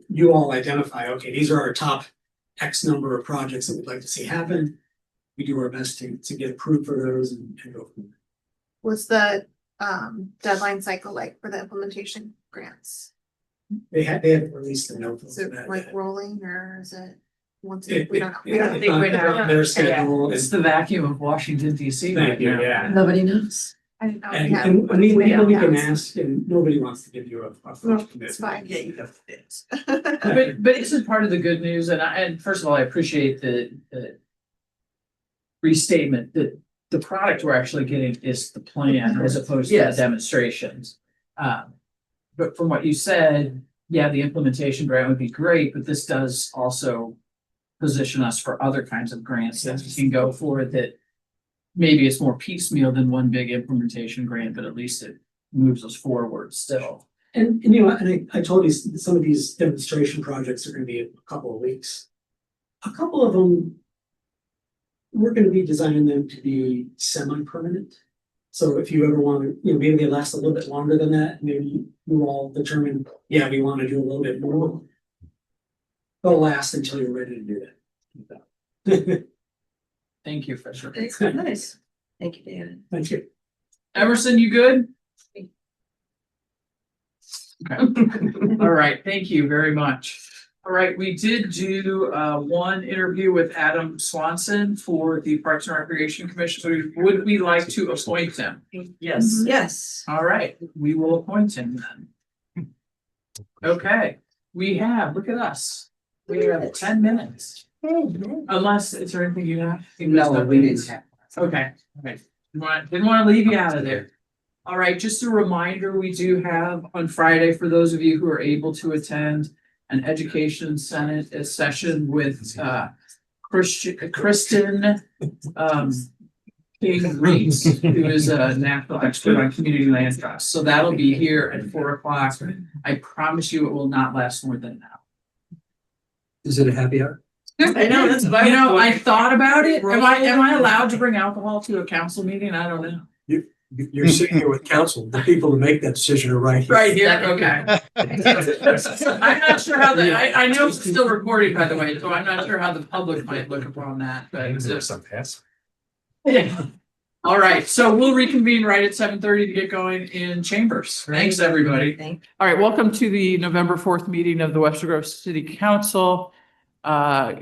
you all identify, okay, these are our top X number of projects that we'd like to see happen. We do our best to get approved for those and go from there. What's the deadline cycle like for the implementation grants? They haven't released the note. Is it like rolling or is it once? It- We don't know. it- We don't it's think not- we it's not know. Their schedule It's is, the vacuum of Washington DC. thank right you, now. yeah. Nobody knows. I didn't know. we And, had- and I mean, we we don't can have. ask and nobody wants to give you a No, first it's commitment. fine. Yeah, you have this. But isn't part of the good news, and first of all, I appreciate the restatement that the product we're actually getting is the plan as opposed to the Yes. demonstrations. But from what you said, yeah, the implementation grant would be great, but this does also position us for other kinds of grants that we can go for that maybe it's more piecemeal than one big implementation grant, but at least it moves us forward still. And I told you, some of these demonstration projects are gonna be a couple of weeks. A couple of them, we're gonna be designing them to be semi-permanent. So if you ever want to, maybe they last a little bit longer than that, maybe you all determine, yeah, we want to do a little bit more. They'll last until you're ready to do that. Thank you, Fisher. Nice. Thank you, David. Thank you. Emerson, you good? Okay. All right, thank you very much. All right, we did do one interview with Adam Swanson for the Parks and Recreation Commission. So would we like to appoint him? Yes. Yes. All right, we will appoint him then. Okay, we have, look at us. We have 10 minutes. Unless, is there anything you have? No, we didn't have. Okay, okay. Didn't want to leave you out of there. All right, just a reminder, we do have on Friday, for those of you who are able to attend, an Education Senate session with Kristen King Reese, who is a national expert on community land trust. So that'll be here at 4 o'clock. I promise you it will not last more than an hour. Is it a happy hour? I know, that's You know, I thought about it. Am I allowed to bring alcohol to a council meeting? I don't know. You're sitting here with council. The people who make that decision are right here. Right here, okay. I'm not sure how I know it's still recording, by the way, so I'm not sure how the public might look upon that, but. some pass. Yeah. All right, so we'll reconvene right at 7:30 to get going in chambers. Thanks, everybody. All right, welcome to the November 4th meeting of the Webster Grove City Council.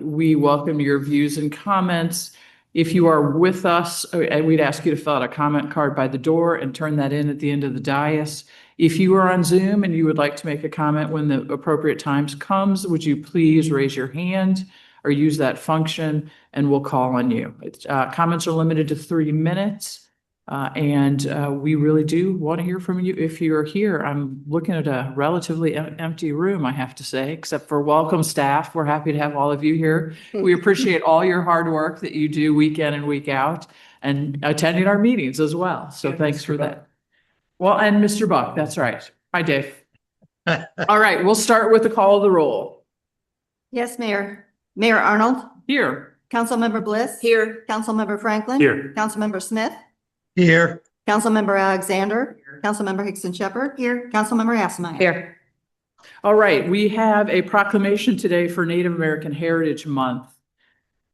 We welcome your views and comments. If you are with us, we'd ask you to fill out a comment card by the door and turn that in at the end of the dais. If you are on Zoom and you would like to make a comment when the appropriate times comes, would you please raise your hand or use that function and we'll call on you. Comments are limited to 3 minutes. We really do want to hear from you if you're here. I'm looking at a relatively empty room, I have to say, except for welcome staff. We're happy to have all of you here. We appreciate all your hard work that you do week in and week out and attending our meetings as well. So thanks for that. Well, and Mr. Buck, that's right. Hi, Dave. All right, we'll start with the call of the roll. Yes, Mayor. Mayor Arnold, Here. Councilmember Bliss. Here. Councilmember Franklin. Here. Councilmember Smith. Here. Councilmember Alexander. Councilmember Hickson Shepherd. Here. Councilmember Assemeyer. Here. All right, we have a proclamation today for Native American Heritage Month.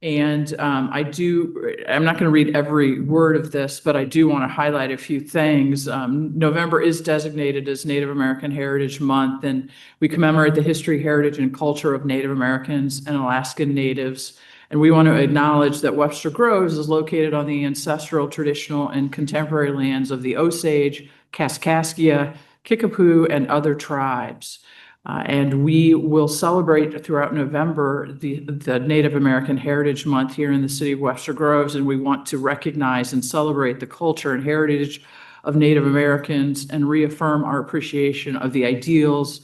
And I'm not going to read every word of this, but I do want to highlight a few things. November is designated as Native American Heritage Month, and we commemorate the history, heritage, and culture of Native Americans and Alaskan Natives. And we want to acknowledge that Webster Groves is located on the ancestral, traditional, and contemporary lands of the Osage, Kaskaskia, Kickapoo, and other tribes. And we will celebrate throughout November the Native American Heritage Month here in the city of Webster Groves, and we want to recognize and celebrate the culture and heritage of Native Americans and reaffirm our appreciation of the ideals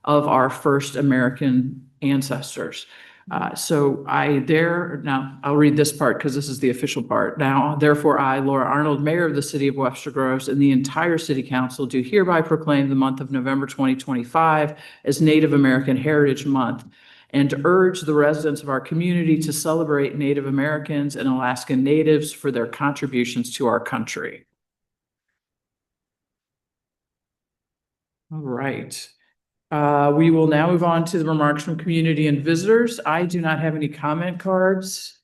of our first American ancestors. Now I'll read this part because this is the official part. Now, therefore, I, Laura Arnold, Mayor of the City of Webster Groves, and the entire City Council do hereby proclaim the month of November 2025 as Native American Heritage Month and urge the residents of our community to celebrate Native Americans and Alaskan Natives for their contributions to our country. All right. We will now move on to the remarks from community and visitors. I do not have any comment cards.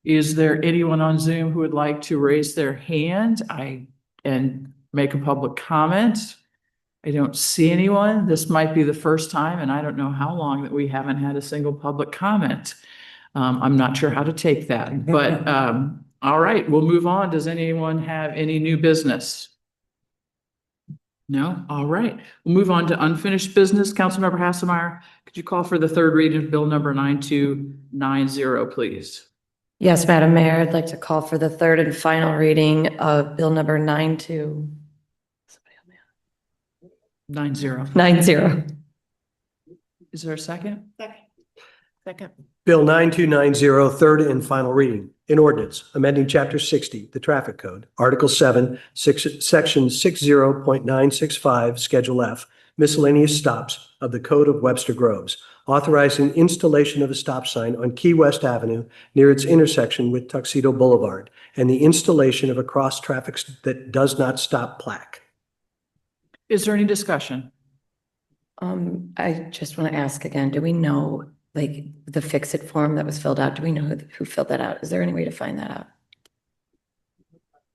Is there anyone on Zoom who would like to raise their hand and make a public comment? I don't see anyone. This might be the first time, and I don't know how long that we haven't had a single public comment. I'm not sure how to take that, but all right, we'll move on. Does anyone have any new business? No? All right. We'll move on to unfinished business. Councilmember Hassemeyer, could you call for the third reading of bill number 9290, please? Yes, Madam Mayor, I'd like to call for the third and final reading of bill number 90. Is there a second? Second. Bill 9290, third and final reading. An ordinance amending Chapter 60, the Traffic Code, Article 7, Section 60.965, Schedule F, miscellaneous stops of the Code of Webster Groves, authorizing installation of a stop sign on Key West Avenue near its intersection with Tuxedo Boulevard, and the installation of a cross-traffic that does not stop plaque. Is there any discussion? I just want to ask again, do we know, like, the fix-it form that was filled out? Do we know who filled that out? Is there any way to find that out?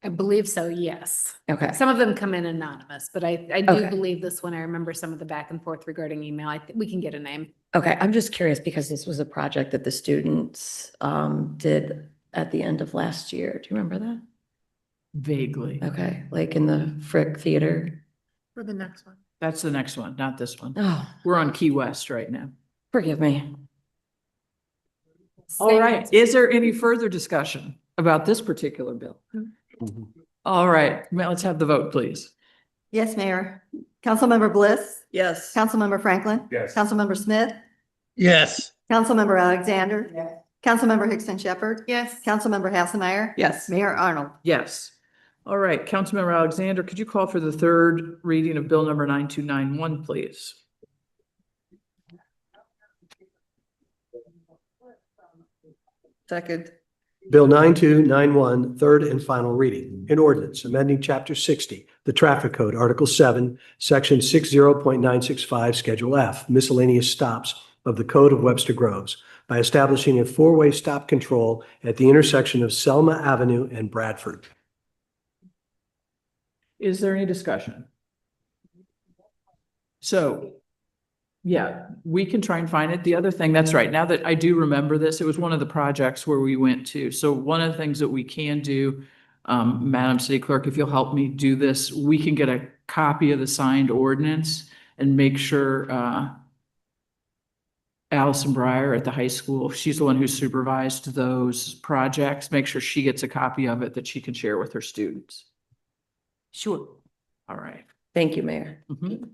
I believe so, yes. Okay. Some of them come in anonymous, but I do Okay. believe this one. I remember some of the back and forth regarding email. We can get a name. Okay, I'm just curious because this was a project that the students did at the end of last year. Do you remember that? Vaguely. Okay, like in the Frick Theater. For the next one. That's the next one, not this one. Oh, We're on Key West right now. forgive me. All right. Is there any further discussion about this particular bill? All right, let's have the vote, please. Yes, Mayor. Councilmember Bliss. Yes. Councilmember Franklin. Yes. Councilmember Smith. Yes. Councilmember Alexander. Councilmember Hickson Shepherd. Yes. Councilmember Hassemeyer. Yes. Mayor Arnold. Yes. All right, Councilmember Alexander, could you call for the third reading of bill number 9291, please? Second. Bill 9291, third and final reading. An ordinance amending Chapter 60, the Traffic Code, Article 7, Section 60.965, Schedule F, miscellaneous stops of the Code of Webster Groves by establishing a four-way stop control at the intersection of Selma Avenue and Bradford. Is there any discussion? So, yeah, we can try and find it. The other thing, that's right. Now that I do remember this, it was one of the projects where we went to. So one of the things that we can do, Madam City Clerk, if you'll help me do this, we can get a copy of the signed ordinance and make sure, Allison Breyer at the high school, she's the one who supervised those projects, make sure she gets a copy of it that she can share with her students. Sure. All right. Thank you, Mayor. Mhm.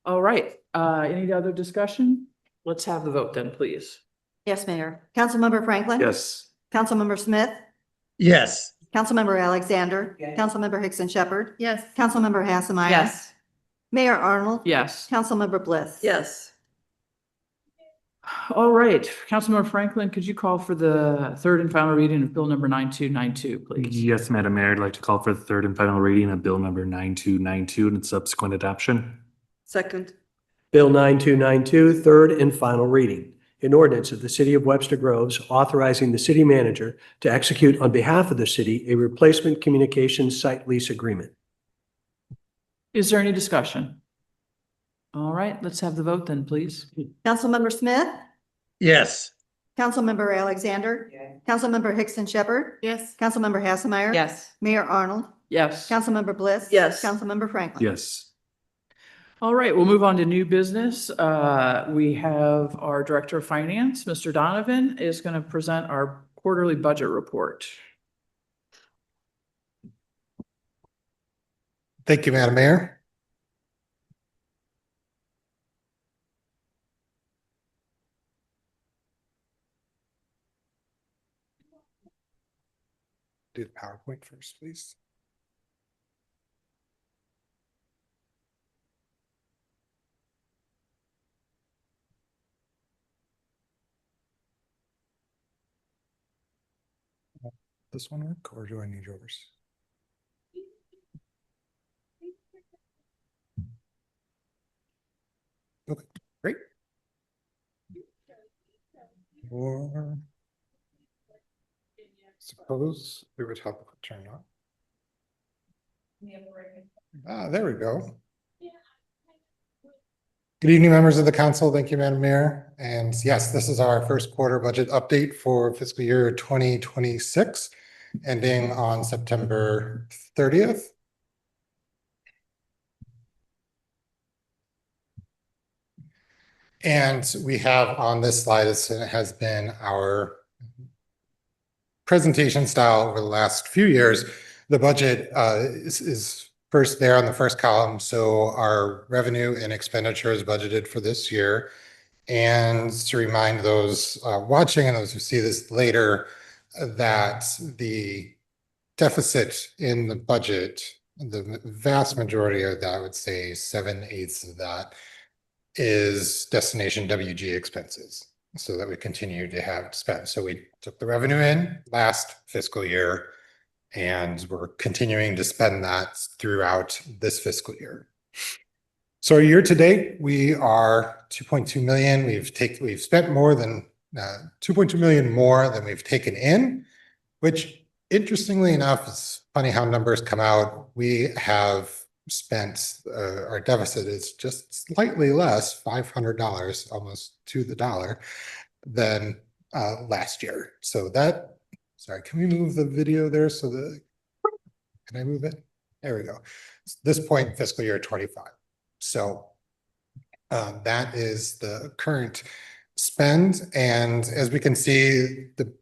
All right, any other discussion? Let's have the vote then, please. Yes, Mayor. Councilmember Franklin. Yes. Councilmember Smith. Yes. Councilmember Alexander. Yes. Councilmember Hickson Shepherd. Yes. Councilmember Hassemeyer. Yes. Mayor Arnold. Yes. Councilmember Bliss. Yes. All right, Councilmember Franklin, could you call for the third and final reading of Bill number 9292, please? Yes, Madam Mayor, I'd like to call for the third and final reading of Bill number 9292 and its subsequent adoption. Second. Bill 9292, third and final reading. An ordinance of the City of Webster Groves authorizing the city manager to execute on behalf of the city a replacement communications site lease agreement. Is there any discussion? All right, let's have the vote then, please. Councilmember Smith. Yes. Councilmember Alexander. Councilmember Hickson Shepherd. Yes. Councilmember Hassemeyer. Yes. Mayor Arnold. Yes. Councilmember Bliss. Yes. Councilmember Franklin. Yes. All right, we'll move on to new business. We have our Director of Finance, Mr. Donovan, is going to present our quarterly budget report. Thank you, Madam Mayor. Do the PowerPoint first, please. This one work, or do I need yours? Okay, great. Or suppose we would have it turn on. There we go. Good evening, members of the council. Thank you, Madam Mayor. And yes, this is our first quarter budget update for fiscal year 2026, ending on September 30th. And we have on this slide, it has been our presentation style over the last few years. The budget is first there on the first column. So our revenue and expenditures budgeted for this year. And to remind those watching and those who see this later, that the deficit in the budget, the vast majority of that, I would say 7/8 of that, is destination WG expenses, so that we continue to have to spend. So we took the revenue in last fiscal year, and we're continuing to spend that throughout this fiscal year. So year to date, we are 2.2 million. We've spent more than 2.2 million more than we've taken in, which interestingly enough, it's funny how numbers come out. We have spent, our deficit is just slightly less, $500, almost to the dollar, than last year. So that, sorry, can we move the video there so that, can I move it? There we go. This point, fiscal year 25. So that is the current spend. And as we can see, the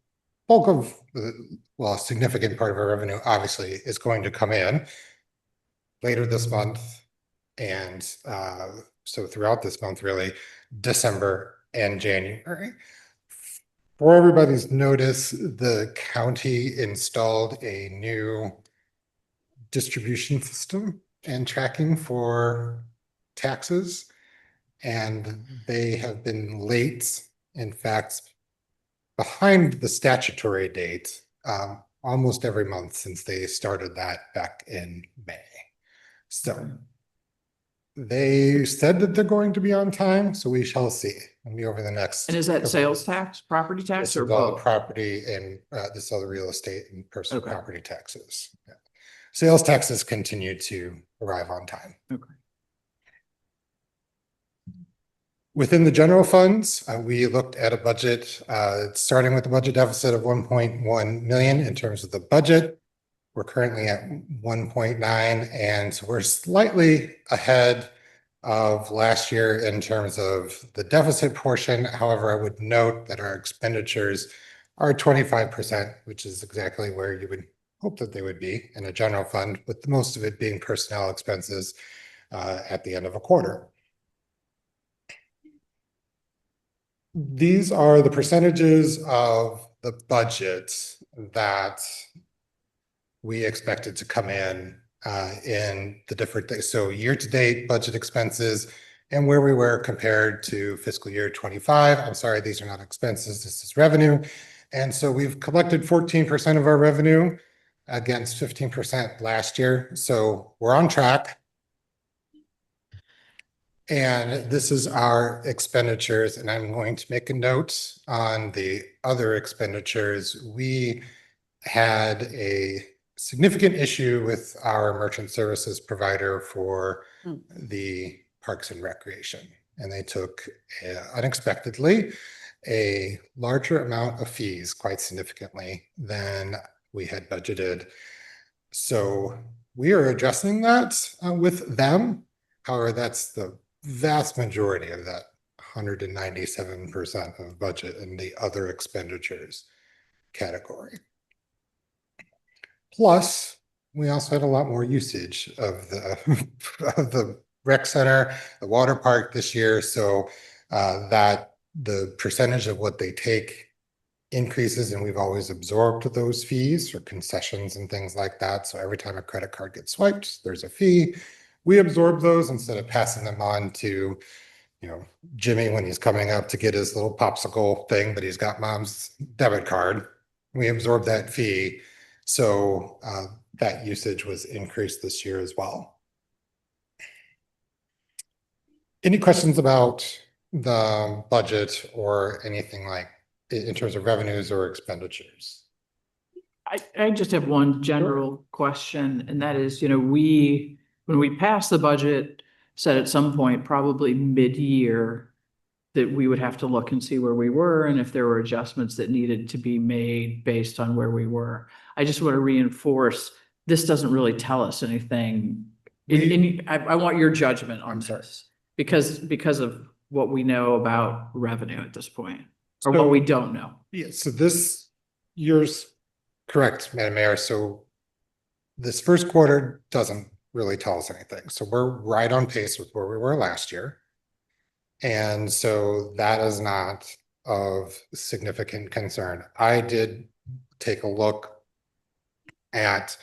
bulk of, well, a significant part of our revenue obviously is going to come in later this month. And so throughout this month, really, December and January. For everybody's notice, the county installed a new distribution system and tracking for taxes, and they have been late. In fact, behind the statutory date almost every month since they started that back in May. So they said that they're going to be on time, so we shall see. It'll be over the next. And is that couple sales weeks. tax, property tax, This or is all the both? property and this other real estate and personal Okay. property taxes. Yeah. Sales taxes continue to arrive on time. Okay. Within the general funds, we looked at a budget, starting with a budget deficit of 1.1 million in terms of the budget. We're currently at 1.9, and we're slightly ahead of last year in terms of the deficit portion. However, I would note that our expenditures are 25%, which is exactly where you would hope that they would be in a general fund, with most of it being personnel expenses at the end of a quarter. These are the percentages of the budget that we expected to come in the different things. So year-to-date budget expenses and where we were compared to fiscal year 25. I'm sorry, these are not expenses, this is revenue. And so we've collected 14% of our revenue against 15% last year. So we're on track. And this is our expenditures, and I'm going to make a note on the other expenditures. We had a significant issue with our merchant services provider for the Parks and Recreation, and they took unexpectedly a larger amount of fees, quite significantly, than we had budgeted. So we are addressing that with them. However, that's the vast majority of that 197% of budget in the other expenditures category. Plus, we also had a lot more usage of the rec center, the water park this year. So that the percentage of what they take increases, and we've always absorbed those fees or concessions and things like that. So every time a credit card gets swiped, there's a fee. We absorb those instead of passing them on to, Jimmy when he's coming up to get his little popsicle thing, but he's got mom's debit card. We absorb that fee. So that usage was increased this year as well. Any questions about the budget or anything like in terms of revenues or expenditures? I just have one general question, and that is, when we passed the budget, said at some point, probably mid-year, that we would have to look and see where we were and if there were adjustments that needed to be made based on where we were. I just want to reinforce, this doesn't really tell us anything. I want your judgment on this because of what we know about revenue at this point, or what we don't know. Yeah, so this year's correct, Madam Mayor. So this first quarter doesn't really tell us anything. So we're right on pace with where we were last year. And so that is not of significant concern. I did take a look at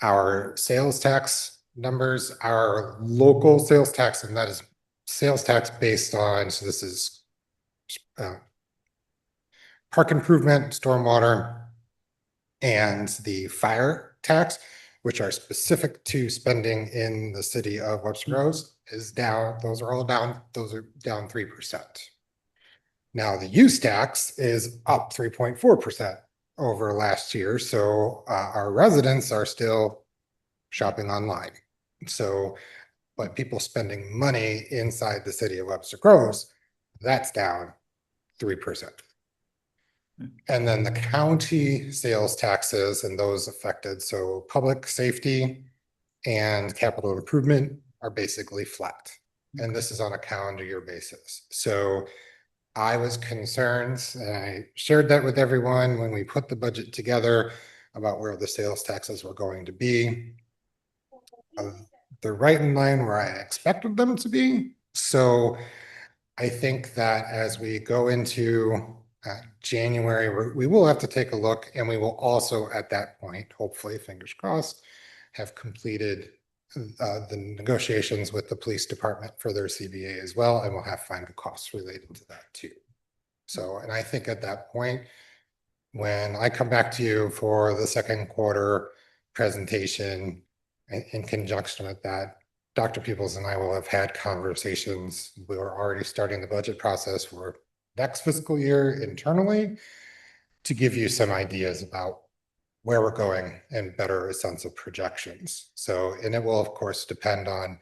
our sales tax numbers, our local sales tax, and that is sales tax based on, so this is park improvement, stormwater, and the fire tax, which are specific to spending in the city of Webster Groves, is down. Those are all down. Those are down 3%. Now the use tax is up 3.4% over last year. So our residents are still shopping online. So, but people spending money inside the city of Webster Groves, that's down 3%. And then the county sales taxes and those affected, so public safety and capital improvement are basically flat. And this is on a calendar year basis. So I was concerned, and I shared that with everyone when we put the budget together about where the sales taxes were going to be. They're right in line where I expected them to be. So I think that as we go into January, we will have to take a look, and we will also at that point, hopefully, fingers crossed, have completed the negotiations with the police department for their CBA as well, and we'll have final costs related to that too. So, and I think at that point, when I come back to you for the second quarter presentation in conjunction with that, Dr. Peoples and I will have had conversations. We were already starting the budget process for next fiscal year internally to give you some ideas about where we're going and better a sense of projections. So, and it will of course depend on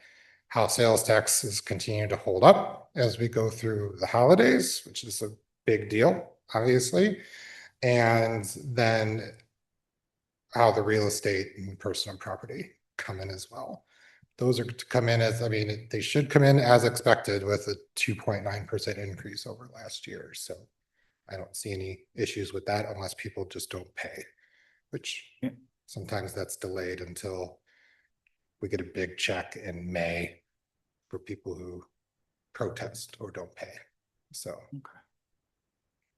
how sales taxes continue to hold up as we go through the holidays, which is a big deal, obviously. And then how the real estate and personal property come in as well. Those are to come in as, I mean, they should come in as expected with a 2.9% increase over last year. So I don't see any issues with that unless people just don't pay, which sometimes that's delayed until we get a big check in May for people who protest or don't pay. So.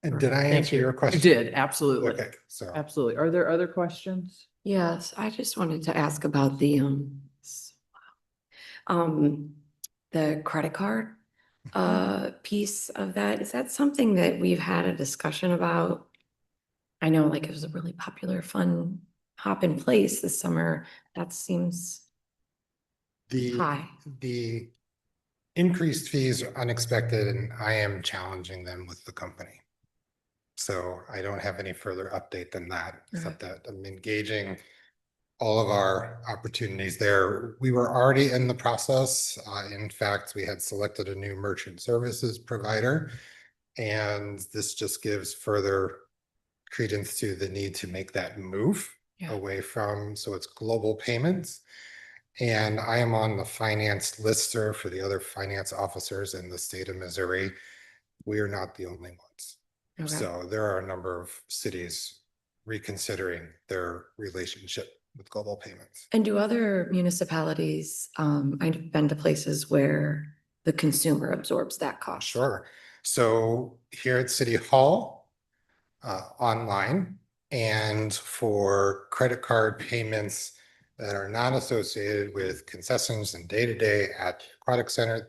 And did I Thank answer you. your question? You did, absolutely. Okay, so. Absolutely. Are there other questions? Yes, I just wanted to ask about the credit card piece of that. Is that something that we've had a discussion about? I know like it was a really popular fun hop in place this summer. That seems high. The increased fees are unexpected and I am challenging them with the company. So I don't have any further update than that, except that I'm engaging all of our opportunities there. We were already in the process. In fact, we had selected a new merchant services provider, and this just gives further credence to the need to make that move away from, so it's global payments. And I am on the finance listserv for the other finance officers in the state of Missouri. We are not the only ones. Okay. So there are a number of cities reconsidering their relationship with global payments. And do other municipalities, I've been to places where the consumer absorbs that cost? Sure. So here at City Hall, online, and for credit card payments that are not associated with concessions and day-to-day at Aquatic Center,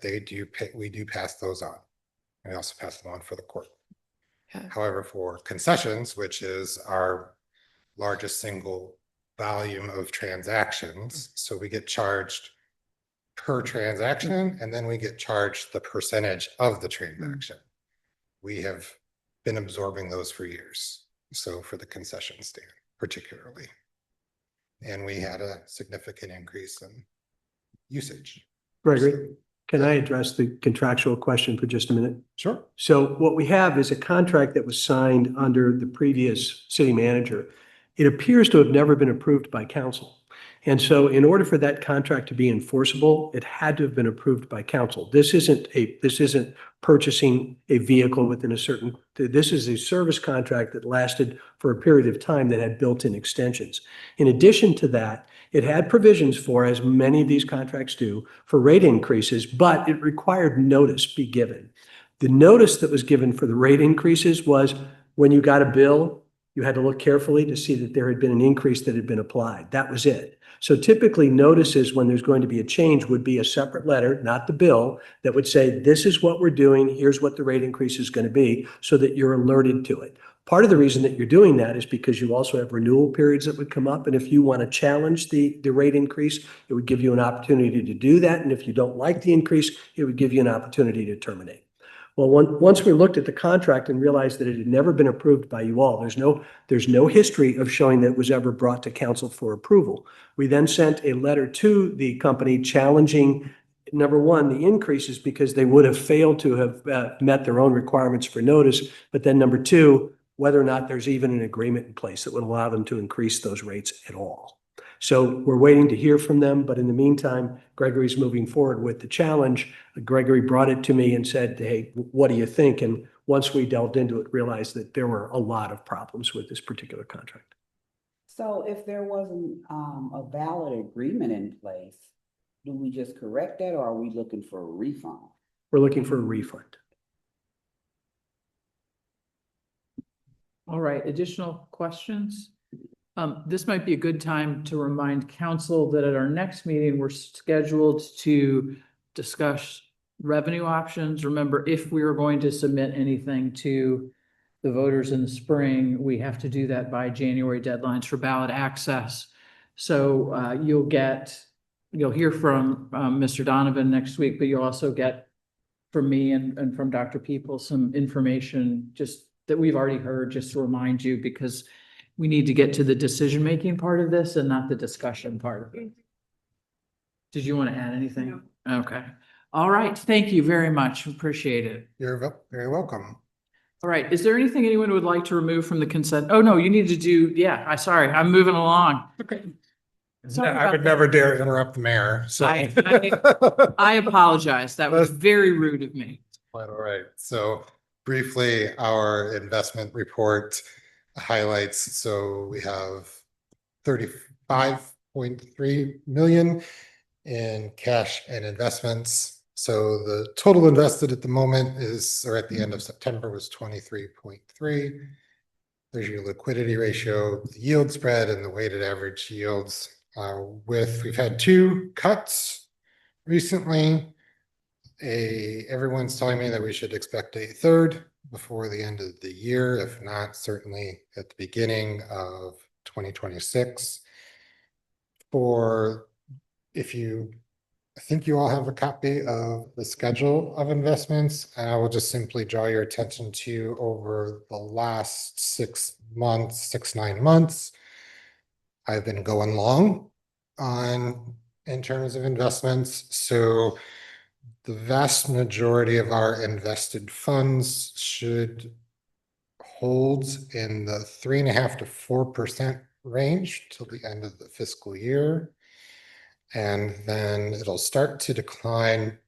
we do pass those on. We also pass them on for the court. Okay. However, for concessions, which is our largest single volume of transactions, so we get charged per transaction, and then we get charged the percentage of the transaction. We have been absorbing those for years. So for the concession stand particularly. And we had a significant increase in usage. Gregory, can I address the contractual question for just a minute? Sure. So what we have is a contract that was signed under the previous city manager. It appears to have never been approved by council. And so in order for that contract to be enforceable, it had to have been approved by council. This isn't purchasing a vehicle within a certain, this is a service contract that lasted for a period of time that had built-in extensions. In addition to that, it had provisions for, as many of these contracts do, for rate increases, but it required notice be given. The notice that was given for the rate increases was when you got a bill, you had to look carefully to see that there had been an increase that had been applied. That was it. So typically notices when there's going to be a change would be a separate letter, not the bill, that would say, this is what we're doing, here's what the rate increase is going to be, so that you're alerted to it. Part of the reason that you're doing that is because you also have renewal periods that would come up. And if you want to challenge the rate increase, it would give you an opportunity to do that. And if you don't like the increase, it would give you an opportunity to terminate. Well, once we looked at the contract and realized that it had never been approved by you all, there's no history of showing that it was ever brought to council for approval. We then sent a letter to the company challenging, number one, the increases because they would have failed to have met their own requirements for notice. But then number two, whether or not there's even an agreement in place that would allow them to increase those rates at all. So we're waiting to hear from them. But in the meantime, Gregory's moving forward with the challenge. Gregory brought it to me and said, hey, what do you think? And once we delved into it, realized that there were a lot of problems with this particular contract. So if there wasn't a valid agreement in place, do we just correct that or are we looking for a refund? We're looking for a refund. All right, additional questions? This might be a good time to remind council that at our next meeting, we're scheduled to discuss revenue options. Remember, if we were going to submit anything to the voters in the spring. We have to do that by January deadlines for ballot access. So you'll hear from Mr. Donovan next week, but you'll also get from me and from Dr. People some information just that we've already heard, just to remind you, because we need to get to the decision-making part of this and not the discussion part of it. Did you want to add anything? No. Okay. All right. Thank you very much. Appreciate it. You're very welcome. All right. Is there anything anyone would like to remove from the consent? Oh, no, you need to do, yeah, sorry, I'm moving along. Okay. Sorry I about would that. never dare interrupt the mayor, so. I apologize. That was very rude of me. Quite all right. So briefly, our investment report highlights, so we have 35.3 million in cash and investments. So the total invested at the moment is, or at the end of September, was 23.3. There's your liquidity ratio, the yield spread, and the weighted average yields. We've had 2 cuts recently. Everyone's telling me that we should expect a third before the end of the year, if not certainly at the beginning of 2026. I think you all have a copy of the schedule of investments, and I will just simply draw your attention to over the last 9 months. I've been going long in terms of investments. So the vast majority of our invested funds should hold in the 3.5% to 4% range till the end of the fiscal year. And then it'll start to decline.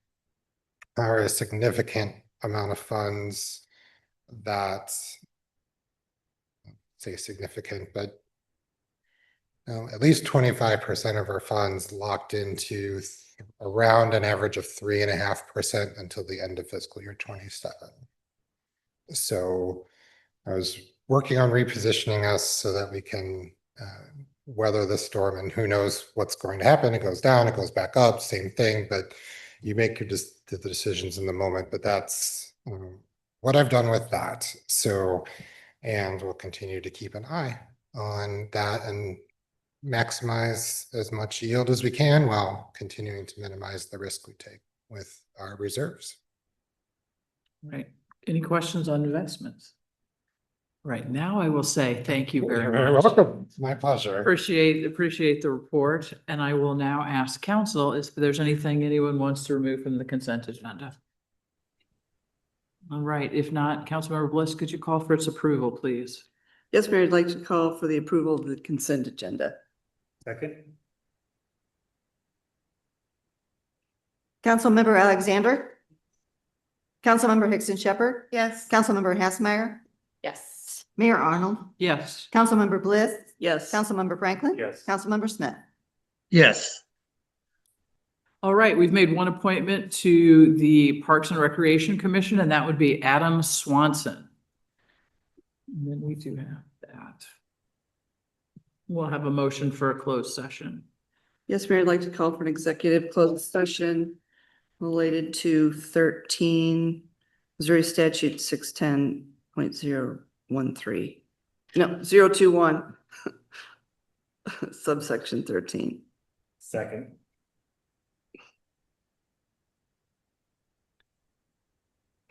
A significant amount of funds that, say significant, but at least 25% of our funds locked into around an average of 3.5% until the end of fiscal year 27. So I was working on repositioning us so that we can weather the storm, and who knows what's going to happen. It goes down, it goes back up, same thing, but you make the decisions in the moment. But that's what I've done with that. So, and we'll continue to keep an eye on that and maximize as much yield as we can while continuing to minimize the risk we take with our reserves. Right. Any questions on investments? Right now, I will say thank you very You're much. very welcome. It's my pleasure. Appreciate the report. And I will now ask council if there's anything anyone wants to remove from the consent agenda. All right. If not, Councilmember Bliss, could you call for its approval, please? Yes, Mayor, I'd like to call for the approval of the consent agenda. Second. Councilmember Alexander. Councilmember Hickson Shepherd. Yes. Councilmember Hassmeyer. Yes. Mayor Arnold. Yes. Councilmember Bliss. Yes. Councilmember Franklin. Yes. Councilmember Smith. Yes. All right. We've made one appointment to the Parks and Recreation Commission, and that would be Adam Swanson. And then we do have that. We'll have a motion for a closed session. Yes, Mayor, I'd like to call for an executive closed session related to 13 Missouri Statute 610.013. No, 021. Subsection 13. Second.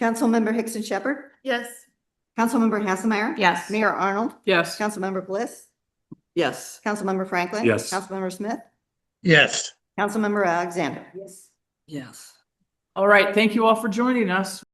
Councilmember Hickson Shepherd. Yes. Councilmember Hassmeyer. Yes. Mayor Arnold. Yes. Councilmember Bliss. Yes. Councilmember Franklin. Yes. Councilmember Smith. Yes. Councilmember Alexander. Yes. All right. Thank you all for joining us.